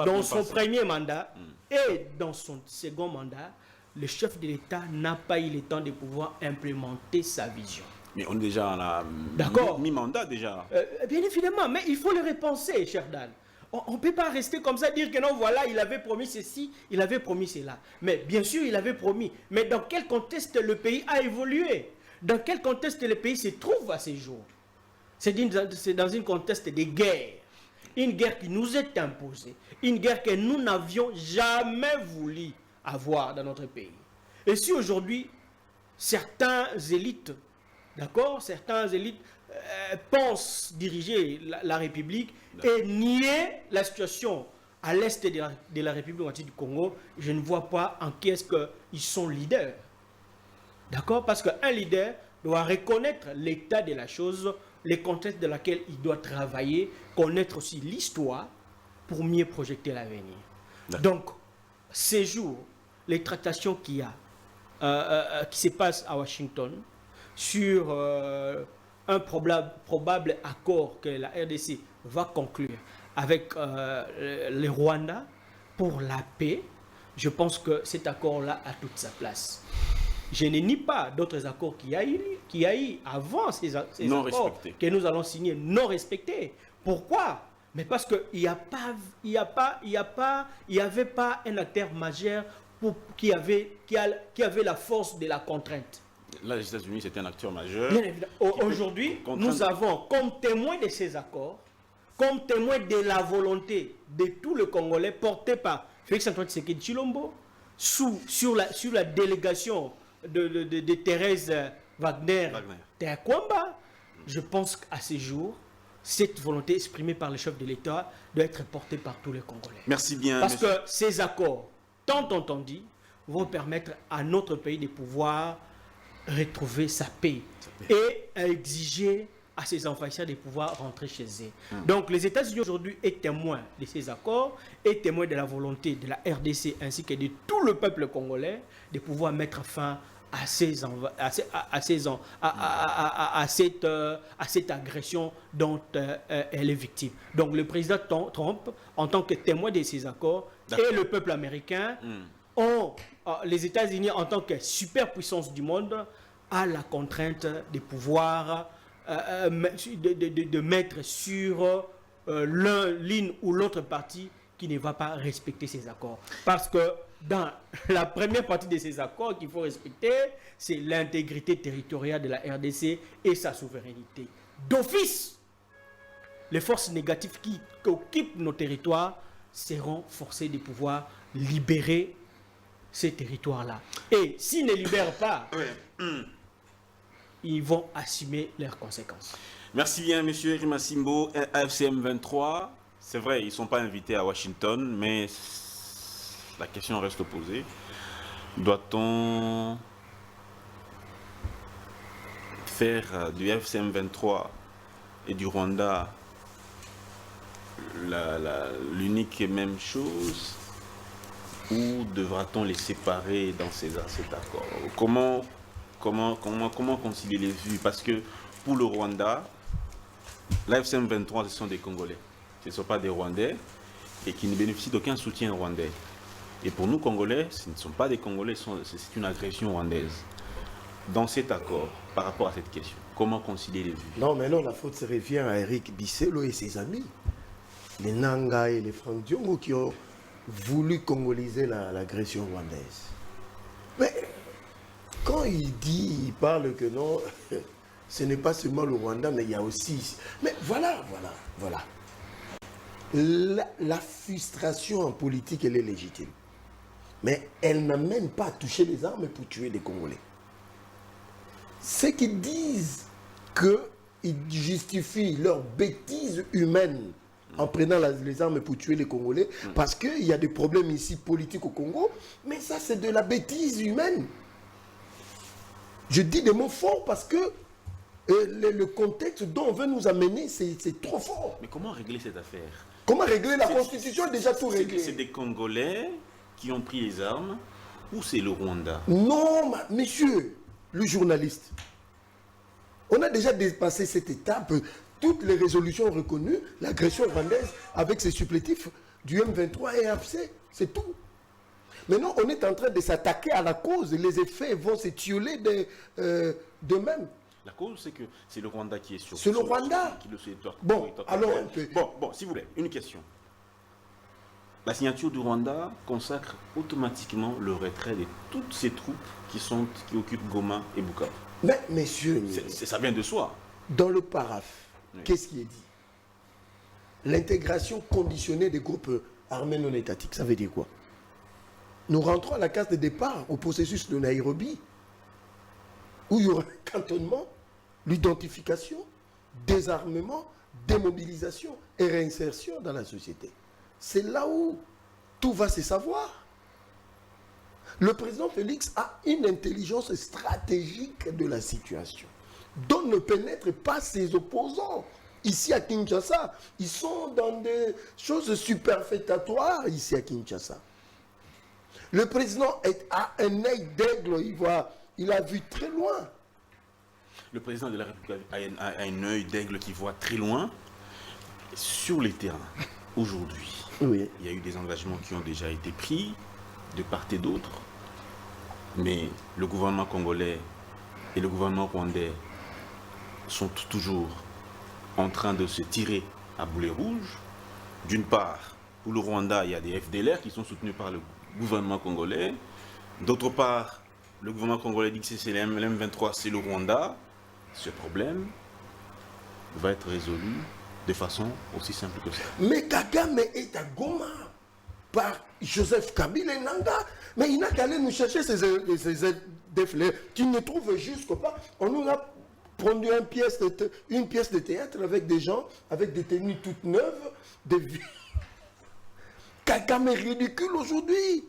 Speaker 4: dans son premier mandat et dans son second mandat, le chef de l'État n'a pas eu le temps de pouvoir implémenter sa vision.
Speaker 1: Mais on est déjà à mi-mandat déjà.
Speaker 4: Bien évidemment, mais il faut le repenser, cher Dan. On ne peut pas rester comme ça, dire que non, voilà, il avait promis ceci, il avait promis cela. Mais bien sûr, il avait promis. Mais dans quel contexte le pays a évolué? Dans quel contexte le pays se trouve à ces jours? C'est dans un contexte de guerre. Une guerre qui nous est imposée. Une guerre que nous n'avions jamais voulu avoir dans notre pays. Et si aujourd'hui, certains élites, d'accord, certains élites pensent diriger la République et nier la situation à l'est de la République du Congo, je ne vois pas en qui est-ce qu'ils sont leaders. D'accord? Parce qu'un leader doit reconnaître l'état de la chose, les contextes dans lesquels il doit travailler, connaître aussi l'histoire pour mieux projeter l'avenir. Donc, ces jours, les tractations qu'il y a, qui se passent à Washington, sur un probable accord que la RDC va conclure avec le Rwanda pour la paix, je pense que cet accord-là a toute sa place. Je ne nie pas d'autres accords qu'il y a eu avant ces accords que nous allons signer non respectés. Pourquoi? Mais parce qu'il n'y avait pas un acteur majeur qui avait la force de la contrainte.
Speaker 1: Là, les États-Unis, c'est un acteur majeur.
Speaker 4: Bien évidemment. Aujourd'hui, nous avons comme témoin de ces accords, comme témoin de la volonté de tous les Congolais portés par Félix-Antoine Tshisekedi Tshilombo, sur la délégation de Thérèse Wagner. Teakwamba. Je pense qu'à ce jour, cette volonté exprimée par le chef de l'État doit être portée par tous les Congolais.
Speaker 1: Merci bien.
Speaker 4: Parce que ces accords, tant entendus, vont permettre à notre pays de pouvoir retrouver sa paix et exiger à ses envahisseurs de pouvoir rentrer chez eux. Donc les États-Unis aujourd'hui est témoin de ces accords, est témoin de la volonté de la RDC ainsi que de tout le peuple congolais de pouvoir mettre fin à cette agression dont elle est victime. Donc le président Trump, en tant que témoin de ces accords, et le peuple américain ont, les États-Unis en tant que superpuissance du monde, a la contrainte de pouvoir de mettre sur l'une ou l'autre partie qui ne va pas respecter ces accords. Parce que dans la première partie de ces accords qu'il faut respecter, c'est l'intégrité territoriale de la RDC et sa souveraineté. D'office, les forces négatives qui occupent nos territoires seront forcées de pouvoir libérer ces territoires-là. Et s'ils ne libèrent pas, ils vont assumer leurs conséquences.
Speaker 1: Merci bien, monsieur Herima Simbo. AFCM 23, c'est vrai, ils ne sont pas invités à Washington, mais la question reste posée. Doit-on faire du FCM 23 et du Rwanda l'unique et même chose, ou devra-t-on les séparer dans cet accord? Comment concilier les vues? Parce que pour le Rwanda, l'AFCM 23, ce sont des Congolais. Ce ne sont pas des Rwandais et qui ne bénéficient d'aucun soutien rwandais. Et pour nous, Congolais, ce ne sont pas des Congolais, c'est une agression rwandaise. Dans cet accord, par rapport à cette question, comment concilier les vues?
Speaker 2: Non, mais non, la faute se revient à Éric Bisselo et ses amis. Les Nanga et les Franck Diongo qui ont voulu congoliser l'agression rwandaise. Mais quand il parle que non, ce n'est pas seulement le Rwanda, mais il y a aussi... Mais voilà. La frustration en politique, elle est légitime. Mais elle n'amène pas à toucher les armes pour tuer des Congolais. Ceux qui disent qu'ils justifient leur bêtise humaine en prenant les armes pour tuer les Congolais, parce qu'il y a des problèmes ici politiques au Congo, mais ça c'est de la bêtise humaine. Je dis des mots forts parce que le contexte dont on veut nous amener, c'est trop fort.
Speaker 1: Mais comment régler cette affaire?
Speaker 2: Comment régler la Constitution est déjà tout réglé.
Speaker 1: C'est des Congolais qui ont pris les armes ou c'est le Rwanda?
Speaker 2: Non, monsieur, le journaliste. On a déjà dépassé cette étape. Toutes les résolutions ont reconnu l'agression rwandaise avec ses supplétifs du M23 et AFC. C'est tout. Maintenant, on est en train de s'attaquer à la cause. Les effets vont s'étioler d'eux-mêmes.
Speaker 1: La cause, c'est que c'est le Rwanda qui est sur.
Speaker 2: C'est le Rwanda. Bon, alors.
Speaker 1: Bon, s'il vous plaît, une question. La signature du Rwanda consacre automatiquement le retrait de toutes ces troupes qui occupent Goma et Bukavu.
Speaker 2: Mais, messieurs,
Speaker 1: ça vient de soi.
Speaker 2: Dans le paraphe,
Speaker 1: oui.
Speaker 2: Qu'est-ce qui est dit? L'intégration conditionnée des groupes armés non étatiques, ça veut dire quoi? Nous rentrons à la case de départ au processus de Nairobi, où il y aura un cantonnement, l'identification, désarmement, démobilisation et réinsertion dans la société. C'est là où tout va se savoir. Le président Félix a une intelligence stratégique de la situation, dont ne pénètrent pas ses opposants. Ici à Kinshasa, ils sont dans des choses superfétatoires ici à Kinshasa. Le président a un œil d'aigle, il a vu très loin.
Speaker 1: Le président de la République a un œil d'aigle qui voit très loin. Sur les terrains, aujourd'hui,
Speaker 2: oui.
Speaker 1: Il y a eu des engagements qui ont déjà été pris de part et d'autre. Mais le gouvernement congolais et le gouvernement rwandais sont toujours en train de se tirer à boulet rouge. D'une part, pour le Rwanda, il y a des FDLR qui sont soutenus par le gouvernement congolais. D'autre part, le gouvernement congolais dit que c'est l'M23, c'est le Rwanda. Ce problème va être résolu de façon aussi simple que ça.
Speaker 2: Mais Kagame est à Goma par Joseph Kabila et Nanga. Mais il n'a qu'à aller nous chercher ces FDLR qui ne trouvent jusqu'au pas. On nous a prendu une pièce de théâtre avec des gens, avec des tenues toutes neuves, des vies. Kagame est ridicule aujourd'hui.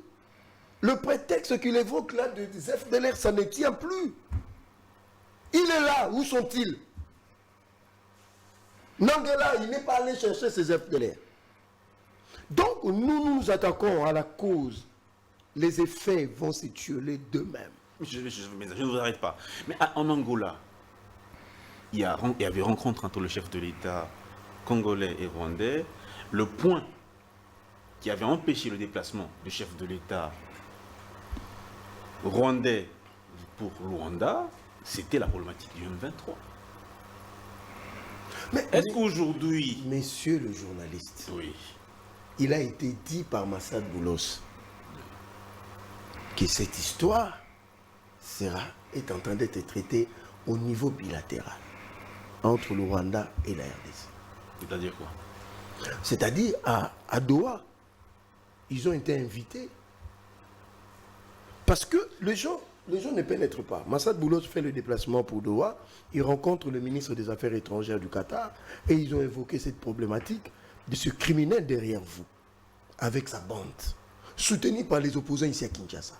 Speaker 2: Le prétexte qu'il évoque là des FDLR, ça ne tient plus. Il est là, où sont-ils? Nangela, il n'est pas allé chercher ses FDLR. Donc, nous attaquons à la cause. Les effets vont s'étioler d'eux-mêmes.
Speaker 1: Je ne vous arrête pas. Mais en Angola, il y avait rencontre entre le chef de l'État congolais et rwandais. Le point qui avait empêché le déplacement du chef de l'État rwandais pour le Rwanda, c'était la problématique du M23. Mais est-ce qu'aujourd'hui...
Speaker 2: Messieurs le journaliste,
Speaker 1: oui.
Speaker 2: Il a été dit par Massad Boulos que cette histoire est en train d'être traitée au niveau bilatéral entre le Rwanda et la RDC.
Speaker 1: C'est-à-dire quoi?
Speaker 2: C'est-à-dire à Doha, ils ont été invités. Parce que les gens ne pénètrent pas. Massad Boulos fait le déplacement pour Doha, il rencontre le ministre des Affaires étrangères du Qatar et ils ont évoqué cette problématique de ce criminel derrière vous, avec sa bande, soutenu par les opposants ici à Kinshasa.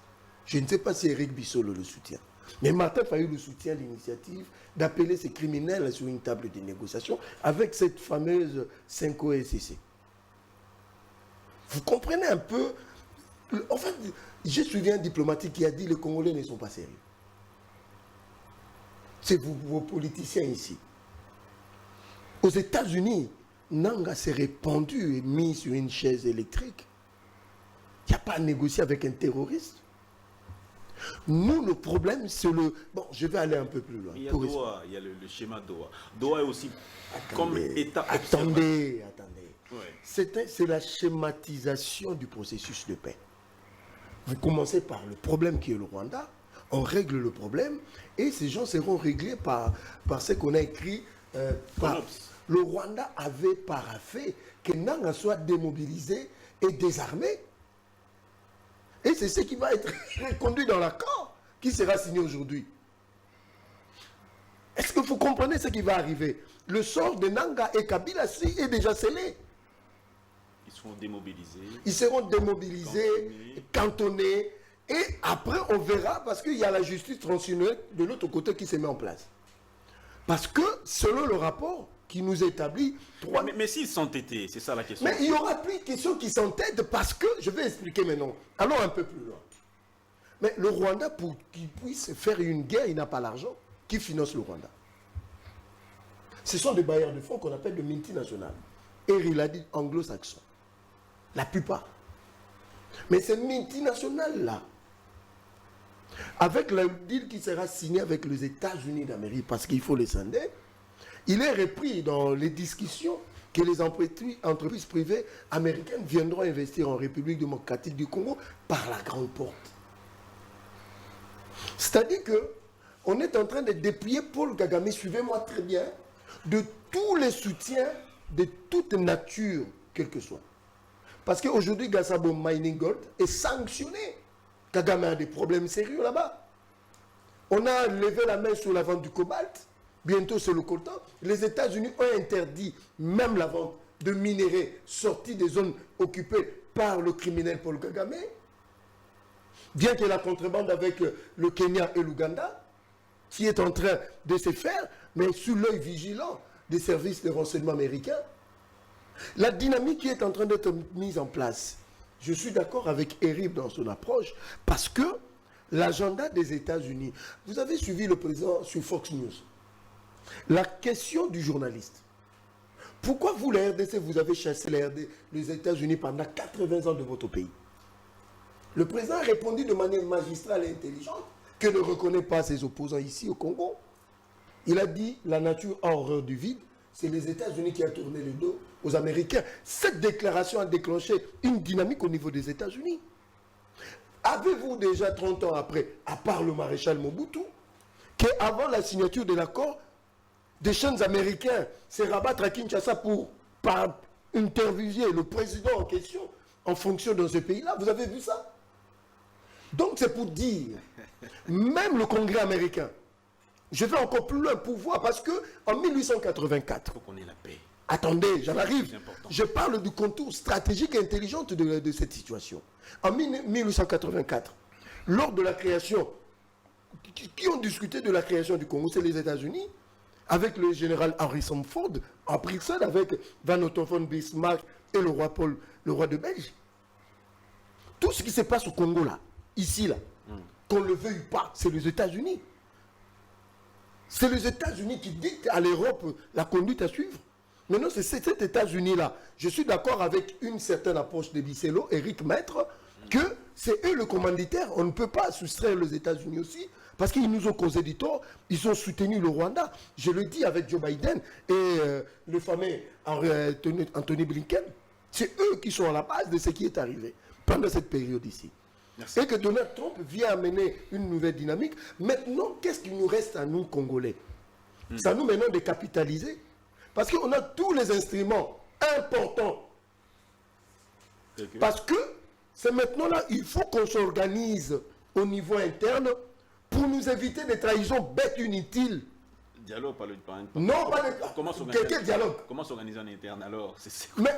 Speaker 2: Je ne sais pas si Eric Bissolo le soutient, mais Martin Fayulu le soutient l'initiative d'appeler ces criminels sur une table de négociation avec cette fameuse 5 SEC. Vous comprenez un peu? En fait, j'ai suivi un diplomatique qui a dit que les Congolais ne sont pas sérieux. C'est vos politiciens ici. Aux États-Unis, Nanga s'est répandu et mis sur une chaise électrique. Il n'y a pas à négocier avec un terroriste. Nous, le problème, c'est le... Bon, je vais aller un peu plus loin.
Speaker 1: Il y a Doha, il y a le schéma Doha. Doha est aussi comme État...
Speaker 2: Attendez.
Speaker 1: Ouais.
Speaker 2: C'est la schématisation du processus de paix. Vous commencez par le problème qui est le Rwanda, on règle le problème, et ces gens seront réglés par ce qu'on a écrit. Le Rwanda avait paraphé que Nanga soit démobilisé et désarmé. Et c'est ce qui va être reconduit dans l'accord qui sera signé aujourd'hui. Est-ce que vous comprenez ce qui va arriver? Le sort de Nanga et Kabila est déjà scellé.
Speaker 1: seront démobilisés.
Speaker 2: Ils seront démobilisés, cantonnés. Et après, on verra, parce qu'il y a la justice transitionnelle de l'autre côté qui se met en place. Parce que, selon le rapport qui nous établit...
Speaker 1: Mais s'ils s'entêtaient, c'est ça la question.
Speaker 2: Mais il n'y aura plus de questions qui s'entêtent parce que, je vais expliquer maintenant, allons un peu plus loin. Mais le Rwanda, pour qu'il puisse faire une guerre, il n'a pas l'argent. Qui finance le Rwanda? Ce sont des bailleurs de fonds qu'on appelle des multinationales. Et il a dit anglo-saxons. La plupart. Mais ces multinationales-là, avec le deal qui sera signé avec les États-Unis d'Amérique, parce qu'il faut les scinder, il est repris dans les discussions que les entreprises privées américaines viendront investir en République démocratique du Congo par la grande porte. C'est-à-dire que on est en train de dépouiller Paul Kagame, suivez-moi très bien, de tous les soutiens de toute nature, quel que soit. Parce qu'aujourd'hui, Gasabo Mining Gold est sanctionné. Kagame a des problèmes sérieux là-bas. On a levé la main sur la vente du cobalt. Bientôt, c'est le coltan. Les États-Unis ont interdit même la vente de minéraux sortis des zones occupées par le criminel Paul Kagame. Bien que la contrebande avec le Kenya et l'Ouganda, qui est en train de se faire, mais sous l'œil vigilant des services de renseignement américains. La dynamique qui est en train d'être mise en place, je suis d'accord avec Eric dans son approche, parce que l'agenda des États-Unis, vous avez suivi le président sur Fox News, la question du journaliste. Pourquoi vous, la RDC, vous avez chassé les États-Unis pendant 80 ans de votre pays? Le président a répondu de manière magistrale et intelligente que ne reconnaît pas ses opposants ici au Congo. Il a dit la nature a horreur du vide. C'est les États-Unis qui ont tourné le dos aux Américains. Cette déclaration a déclenché une dynamique au niveau des États-Unis. Avez-vous déjà 30 ans après, à part le maréchal Mobutu, qu'avant la signature de l'accord, des chaînes américains se rabattent à Kinshasa pour interviewer le président en question en fonction dans ce pays-là? Vous avez vu ça? Donc c'est pour dire, même le Congrès américain, je vais encore plus loin pour voir, parce que en 1884,
Speaker 1: il faut qu'on ait la paix.
Speaker 2: Attendez, j'en arrive. Je parle du contour stratégique et intelligent de cette situation. En 1884, lors de la création, qui ont discuté de la création du Congo, c'est les États-Unis, avec le général Harrison Ford, à Bruxelles, avec Van Otto von Bismarck et le roi Paul, le roi de Belgique. Tout ce qui se passe au Congo là, ici là, qu'on le veuille pas, c'est les États-Unis. C'est les États-Unis qui dictent à l'Europe la conduite à suivre. Maintenant, c'est cet États-Unis-là. Je suis d'accord avec une certaine approche de Bicello, Éric Maître, que c'est eux le commanditaire. On ne peut pas soustraire les États-Unis aussi, parce qu'ils nous ont causé du tort. Ils ont soutenu le Rwanda. Je le dis avec Joe Biden et le fameux Anthony Blinken. C'est eux qui sont à la base de ce qui est arrivé pendant cette période ici. Merci. Et que Donald Trump vient amener une nouvelle dynamique. Maintenant, qu'est-ce qu'il nous reste à nous, Congolais? C'est à nous maintenant de capitaliser. Parce qu'on a tous les instruments importants. Parce que c'est maintenant là, il faut qu'on s'organise au niveau interne pour nous éviter des trahisons bêtes inutiles.
Speaker 1: Dialogue, pas le
Speaker 2: non, pas de... Quel dialogue?
Speaker 1: Comment s'organiser en interne alors?
Speaker 2: Mais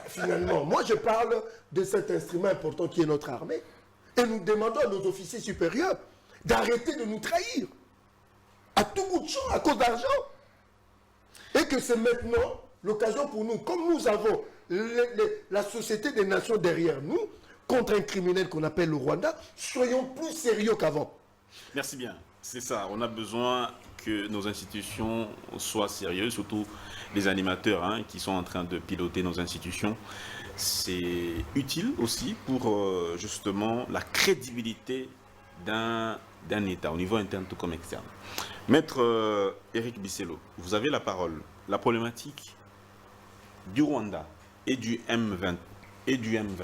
Speaker 2: finalement, moi je parle de cet instrument important qui est notre armée. Et nous demandons à nos officiers supérieurs d'arrêter de nous trahir à tout bout de champ à cause d'argent. Et que c'est maintenant l'occasion pour nous, comme nous avons la Société des Nations derrière nous, contre un criminel qu'on appelle le Rwanda, soyons plus sérieux qu'avant.
Speaker 1: Merci bien. C'est ça. On a besoin que nos institutions soient sérieuses, surtout les animateurs qui sont en train de piloter nos institutions. C'est utile aussi pour justement la crédibilité d'un État, au niveau interne tout comme externe. Maître Eric Bicello, vous avez la parole. La problématique du Rwanda et du M23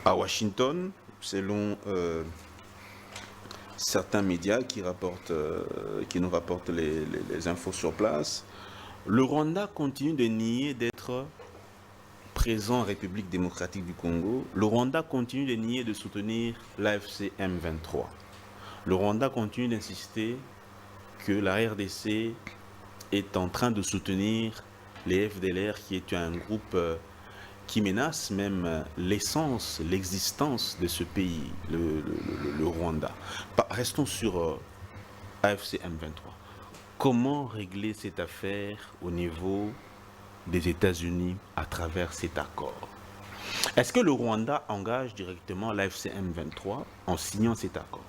Speaker 1: à Washington, selon certains médias qui nous rapportent les infos sur place, le Rwanda continue de nier d'être présent en République démocratique du Congo. Le Rwanda continue de nier de soutenir l'AFC M23. Le Rwanda continue d'insister que la RDC est en train de soutenir les FDLR qui est un groupe qui menace même l'essence, l'existence de ce pays, le Rwanda. Restons sur AFC M23. Comment régler cette affaire au niveau des États-Unis à travers cet accord? Est-ce que le Rwanda engage directement l'AFC M23 en signant cet accord?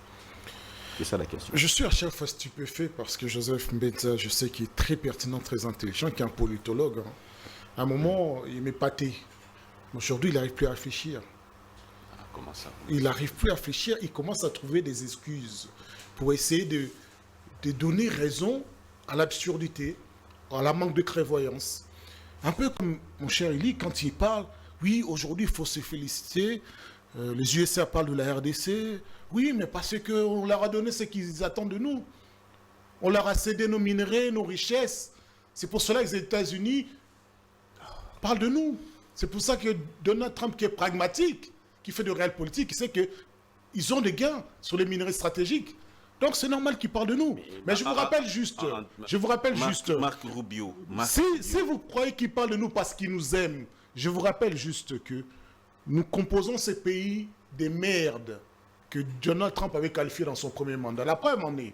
Speaker 1: C'est ça la question.
Speaker 3: Je suis à chaque fois stupéfait parce que Joseph Mbetsa, je sais qu'il est très pertinent, très intelligent, qui est un politologue. Hein. À un moment, il m'épatait. Aujourd'hui, il n'arrive plus à réfléchir.
Speaker 1: Ah, comment ça?
Speaker 3: Il n'arrive plus à réfléchir, il commence à trouver des excuses pour essayer de donner raison à l'absurdité, à la manque de clairvoyance. Un peu comme mon cher Eli, quand il parle, oui, aujourd'hui, il faut se féliciter, les USA parlent de la RDC, oui, mais parce qu'on leur a donné ce qu'ils attendent de nous. On leur a cédé nos minerais, nos richesses. C'est pour cela que les États-Unis parlent de nous. C'est pour ça que Donald Trump, qui est pragmatique, qui fait de réelle politique, il sait qu'ils ont des gains sur les minerais stratégiques. Donc c'est normal qu'ils parlent de nous. Mais je vous rappelle juste,
Speaker 1: Marc Rubio.
Speaker 3: Si vous croyez qu'ils parlent de nous parce qu'ils nous aiment, je vous rappelle juste que nous composons ces pays des merdes que Donald Trump avait qualifié dans son premier mandat. La preuve en est,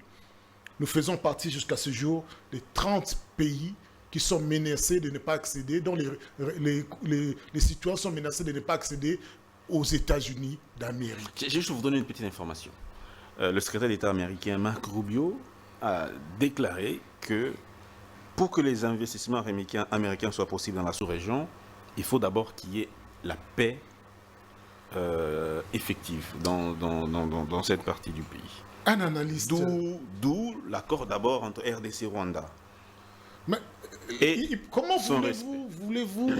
Speaker 3: nous faisons partie jusqu'à ce jour des 30 pays qui sont menacés de ne pas accéder, dont les citoyens sont menacés de ne pas accéder aux États-Unis d'Amérique.
Speaker 1: Je vais juste vous donner une petite information. Le secrétaire d'État américain Marc Rubio a déclaré que pour que les investissements américains soient possibles dans la sous-région, il faut d'abord qu'il y ait la paix effective dans cette partie du pays.
Speaker 3: Un analyste.
Speaker 1: D'où l'accord d'abord entre RDC et Rwanda.
Speaker 3: Mais comment voulez-vous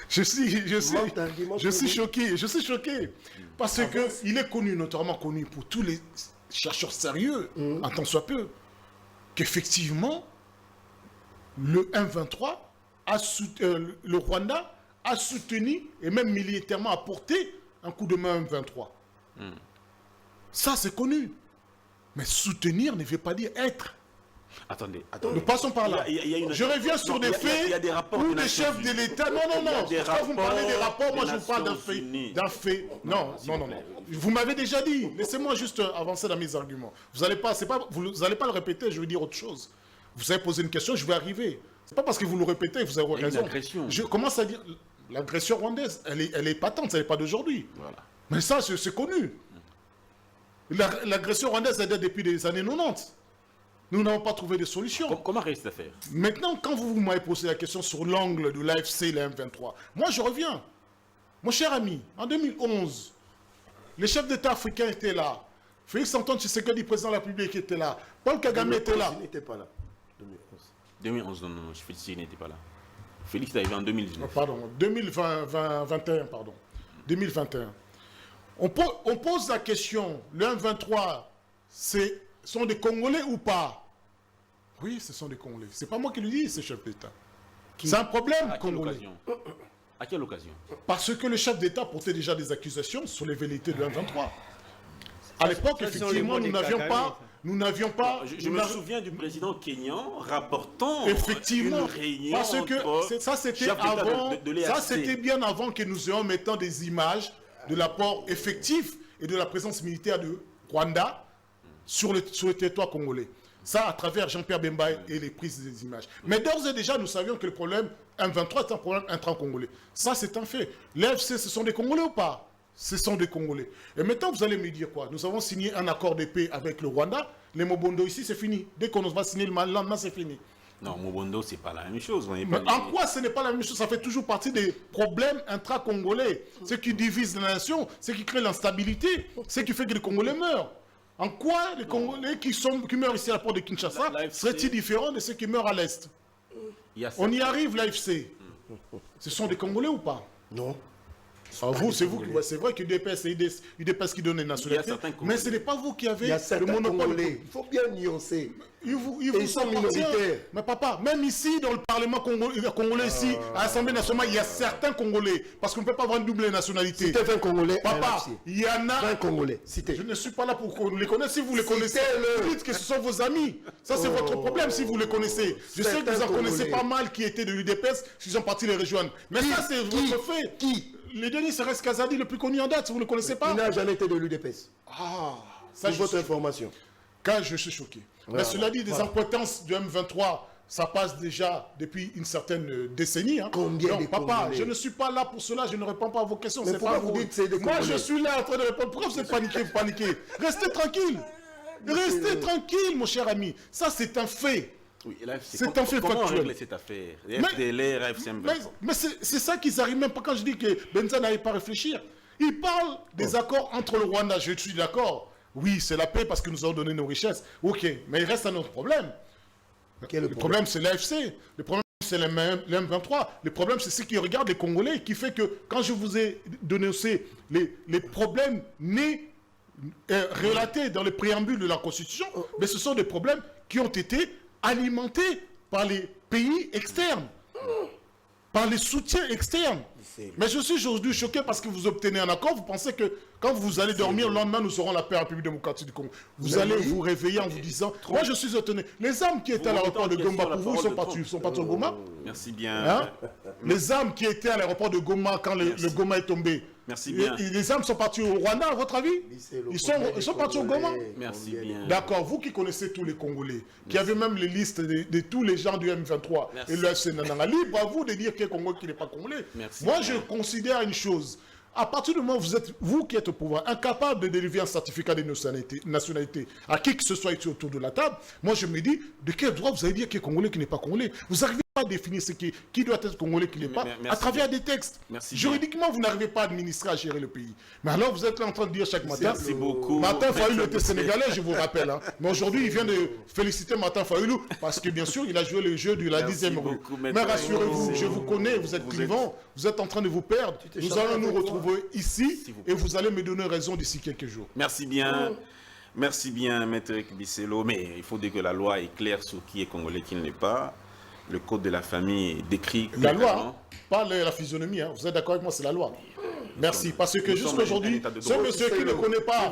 Speaker 3: Je suis choqué. Parce qu'il est connu, notamment connu pour tous les chercheurs sérieux, en tant soit peu, qu'effectivement, le M23, le Rwanda a soutenu et même militairement apporté un coup de main M23. Ça, c'est connu. Mais soutenir ne veut pas dire être.
Speaker 1: Attendez.
Speaker 3: Nous passons par là. Je reviens sur des faits où des chefs de l'État... Non. Quand vous me parlez des rapports, moi je vous parle d'un fait. Non. Vous m'avez déjà dit. Laissez-moi juste avancer dans mes arguments. Vous n'allez pas le répéter, je vais dire autre chose. Vous avez posé une question, je vais arriver. C'est pas parce que vous le répétez que vous avez raison. Je commence à dire... L'agression rwandaise, elle est patente, elle n'est pas d'aujourd'hui. Voilà. Mais ça, c'est connu. L'agression rwandaise, elle date depuis les années 90. Nous n'avons pas trouvé de solution.
Speaker 1: Comment reste l'affaire?
Speaker 3: Maintenant, quand vous m'avez posé la question sur l'angle de l'AFC et la M23, moi je reviens. Mon cher ami, en 2011, les chefs d'État africains étaient là. Félix Antoine Tshisekedi, président de la République, était là. Paul Kagame était là.
Speaker 2: Il n'était pas là.
Speaker 1: 2011, non, Félix n'était pas là. Félix est arrivé en 2019.
Speaker 3: Pardon, 2021, pardon. 2021. On pose la question, le M23, sont des Congolais ou pas? Oui, ce sont des Congolais. C'est pas moi qui le dis, ces chefs d'État. C'est un problème, Congolais.
Speaker 1: À quelle occasion?
Speaker 3: Parce que le chef d'État portait déjà des accusations sur les velléités de M23. À l'époque, effectivement, nous n'avions pas...
Speaker 1: Je me souviens du président kényan rapportant
Speaker 3: effectivement,
Speaker 1: une réunion
Speaker 3: parce que ça c'était avant, ça c'était bien avant que nous ayons mettant des images de l'apport effectif et de la présence militaire de Rwanda sur le territoire congolais. Ça, à travers Jean-Pierre Bemba et les prises des images. Mais d'ores et déjà, nous savions que le problème M23 est un problème intra-congolais. Ça, c'est un fait. L'AFC, ce sont des Congolais ou pas? Ce sont des Congolais. Et maintenant, vous allez me dire quoi? Nous avons signé un accord de paix avec le Rwanda. Les Mobondo ici, c'est fini. Dès qu'on va signer le lendemain, c'est fini.
Speaker 1: Non, Mobondo, c'est pas la même chose.
Speaker 3: Mais en quoi ce n'est pas la même chose? Ça fait toujours partie des problèmes intra-congolais. Ce qui divise la nation, ce qui crée l'instabilité, ce qui fait que les Congolais meurent. En quoi les Congolais qui meurent ici à la porte de Kinshasa seraient-ils différents de ceux qui meurent à l'Est? On y arrive, l'AFC. Ce sont des Congolais ou pas?
Speaker 2: Non.
Speaker 3: Ah, c'est vrai que UDPS qui donne les nationalités, mais ce n'est pas vous qui avez le monopole.
Speaker 2: Il faut bien nuancer.
Speaker 3: ils
Speaker 2: sont minoritaires.
Speaker 3: Mais papa, même ici, dans le Parlement congolais, ici, à l'Assemblée nationale, il y a certains Congolais. Parce qu'on ne peut pas avoir une double nationalité.
Speaker 2: Citez 20 Congolais.
Speaker 3: Papa, il y en a...
Speaker 2: 20 Congolais, citez.
Speaker 3: Je ne suis pas là pour les connaître. Si vous les connaissez, vous dites que ce sont vos amis. Ça, c'est votre problème si vous les connaissez. Je sais que vous en connaissez pas mal qui étaient de l'UDPS, qui sont partis les rejoindre. Mais ça, c'est votre fait.
Speaker 2: Qui?
Speaker 3: Le dernier, c'est Kazadi, le plus connu en date. Vous ne le connaissez pas?
Speaker 2: Il n'a jamais été de l'UDPS.
Speaker 3: Ah, ça,
Speaker 2: C'est votre information.
Speaker 3: Quand je suis choqué. Mais cela dit, des incohérences du M23, ça passe déjà depuis une certaine décennie. Hein.
Speaker 2: Combien
Speaker 3: donc,
Speaker 2: de
Speaker 3: papa,
Speaker 2: Congolais?
Speaker 3: Je ne suis pas là pour cela, je ne réponds pas à vos questions.
Speaker 2: Mais pourquoi
Speaker 3: pas
Speaker 2: vous dites c'est des
Speaker 3: Moi,
Speaker 2: Congolais?
Speaker 3: je suis là en train de répondre. Pourquoi vous êtes paniqué, Restez tranquille. Restez tranquille, mon cher ami. Ça, c'est un fait.
Speaker 1: Oui, là,
Speaker 3: C'est un fait
Speaker 1: comment
Speaker 3: factuel.
Speaker 1: régler cette affaire? FDLR, AFCM 23.
Speaker 3: Mais c'est ça qu'ils arrivent même pas quand je dis que Benza n'arrive pas à réfléchir. Il parle des accords entre le Rwanda. Je suis d'accord. Oui, c'est la paix parce que nous avons donné nos richesses. Ok, mais il reste un autre problème.
Speaker 2: Quel est
Speaker 3: Le problème, c'est l'AFC. Le problème, c'est l'M23. Le problème, c'est ce qui regarde les Congolais, qui fait que quand je vous ai dénoncé les problèmes nés, relatés dans le préambule de la Constitution, mais ce sont des problèmes qui ont été alimentés par les pays externes, par les soutiens externes. Mais je suis aujourd'hui choqué parce que vous obtenez un accord. Vous pensez que quand vous allez dormir, le lendemain, nous aurons la paix en République démocratique du Congo. Vous allez vous réveiller en vous disant, moi je suis étonné. Les âmes qui étaient à l'aéroport de Goma pour vous sont partis au Goma.
Speaker 1: Merci bien.
Speaker 3: Hein? Les âmes qui étaient à l'aéroport de Goma quand le Goma est tombé.
Speaker 1: Merci bien.
Speaker 3: Les âmes sont partis au Rwanda, à votre avis? Ils sont partis au Goma?
Speaker 1: Merci bien.
Speaker 3: D'accord, vous qui connaissez tous les Congolais, qui avez même les listes de tous les gens du M23 et le FC Nananga, libre à vous de dire qu'il y a Congo qui n'est pas congolais.
Speaker 1: Merci
Speaker 3: Moi,
Speaker 1: bien.
Speaker 3: je considère une chose. À partir du moment où vous qui êtes au pouvoir, incapable de délivrer un certificat de nationalité à qui que ce soit ici autour de la table, moi je me dis, de quel droit vous allez dire qu'il est Congolais qui n'est pas Congolais? Vous n'arrivez pas à définir qui doit être Congolais qui n'est pas, à travers des textes.
Speaker 1: Merci
Speaker 3: Juridiquement, vous n'arrivez pas à administrer, à gérer le pays. Mais alors, vous êtes là en train de dire chaque matin...
Speaker 1: Merci beaucoup.
Speaker 3: Martin Fayoulou était sénégalais, je vous rappelle. Hein. Mais aujourd'hui, il vient de féliciter Martin Fayoulou parce que, bien sûr, il a joué le jeu de la 10e rue. Mais rassurez-vous, je vous connais, vous êtes clivant, vous êtes en train de vous perdre. Nous allons nous retrouver ici et vous allez me donner raison d'ici quelques jours.
Speaker 1: Merci bien. Merci bien, Maître Bisselo. Mais il faut dire que la loi est claire sur qui est congolais, qui ne l'est pas. Le code de la famille décrit
Speaker 3: la loi, hein, pas la physionomie. Hein. Vous êtes d'accord avec moi, c'est la loi. Merci, parce que jusqu'à aujourd'hui, ce monsieur qui ne connaît pas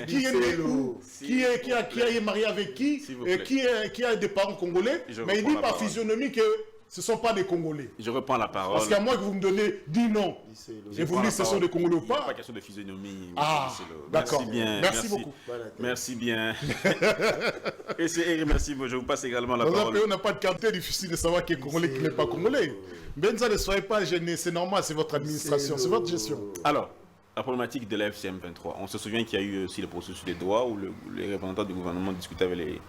Speaker 3: qui est né où, qui est marié avec qui a des parents congolais, mais il dit par physionomie que ce ne sont pas des Congolais.
Speaker 1: Je reprends la parole.
Speaker 3: Parce qu'à moi que vous me donnez 10 noms, et vous me dites que ce sont des Congolais ou
Speaker 1: Il n'y a
Speaker 3: pas.
Speaker 1: pas question de physionomie.
Speaker 3: Ah, d'accord.
Speaker 1: Merci bien.
Speaker 3: Merci beaucoup.
Speaker 1: Merci bien. Et c'est merci. Je vous passe également la
Speaker 3: Dans un
Speaker 1: parole.
Speaker 3: pays, on n'a pas de qualité, difficile de savoir qui est Congolais, qui n'est pas Congolais. Benza, ne soyez pas gênés, c'est normal, c'est votre administration, c'est votre gestion.
Speaker 1: Alors, la problématique de la FCM 23. On se souvient qu'il y a eu aussi le processus des droits où les représentants du gouvernement discutaient avec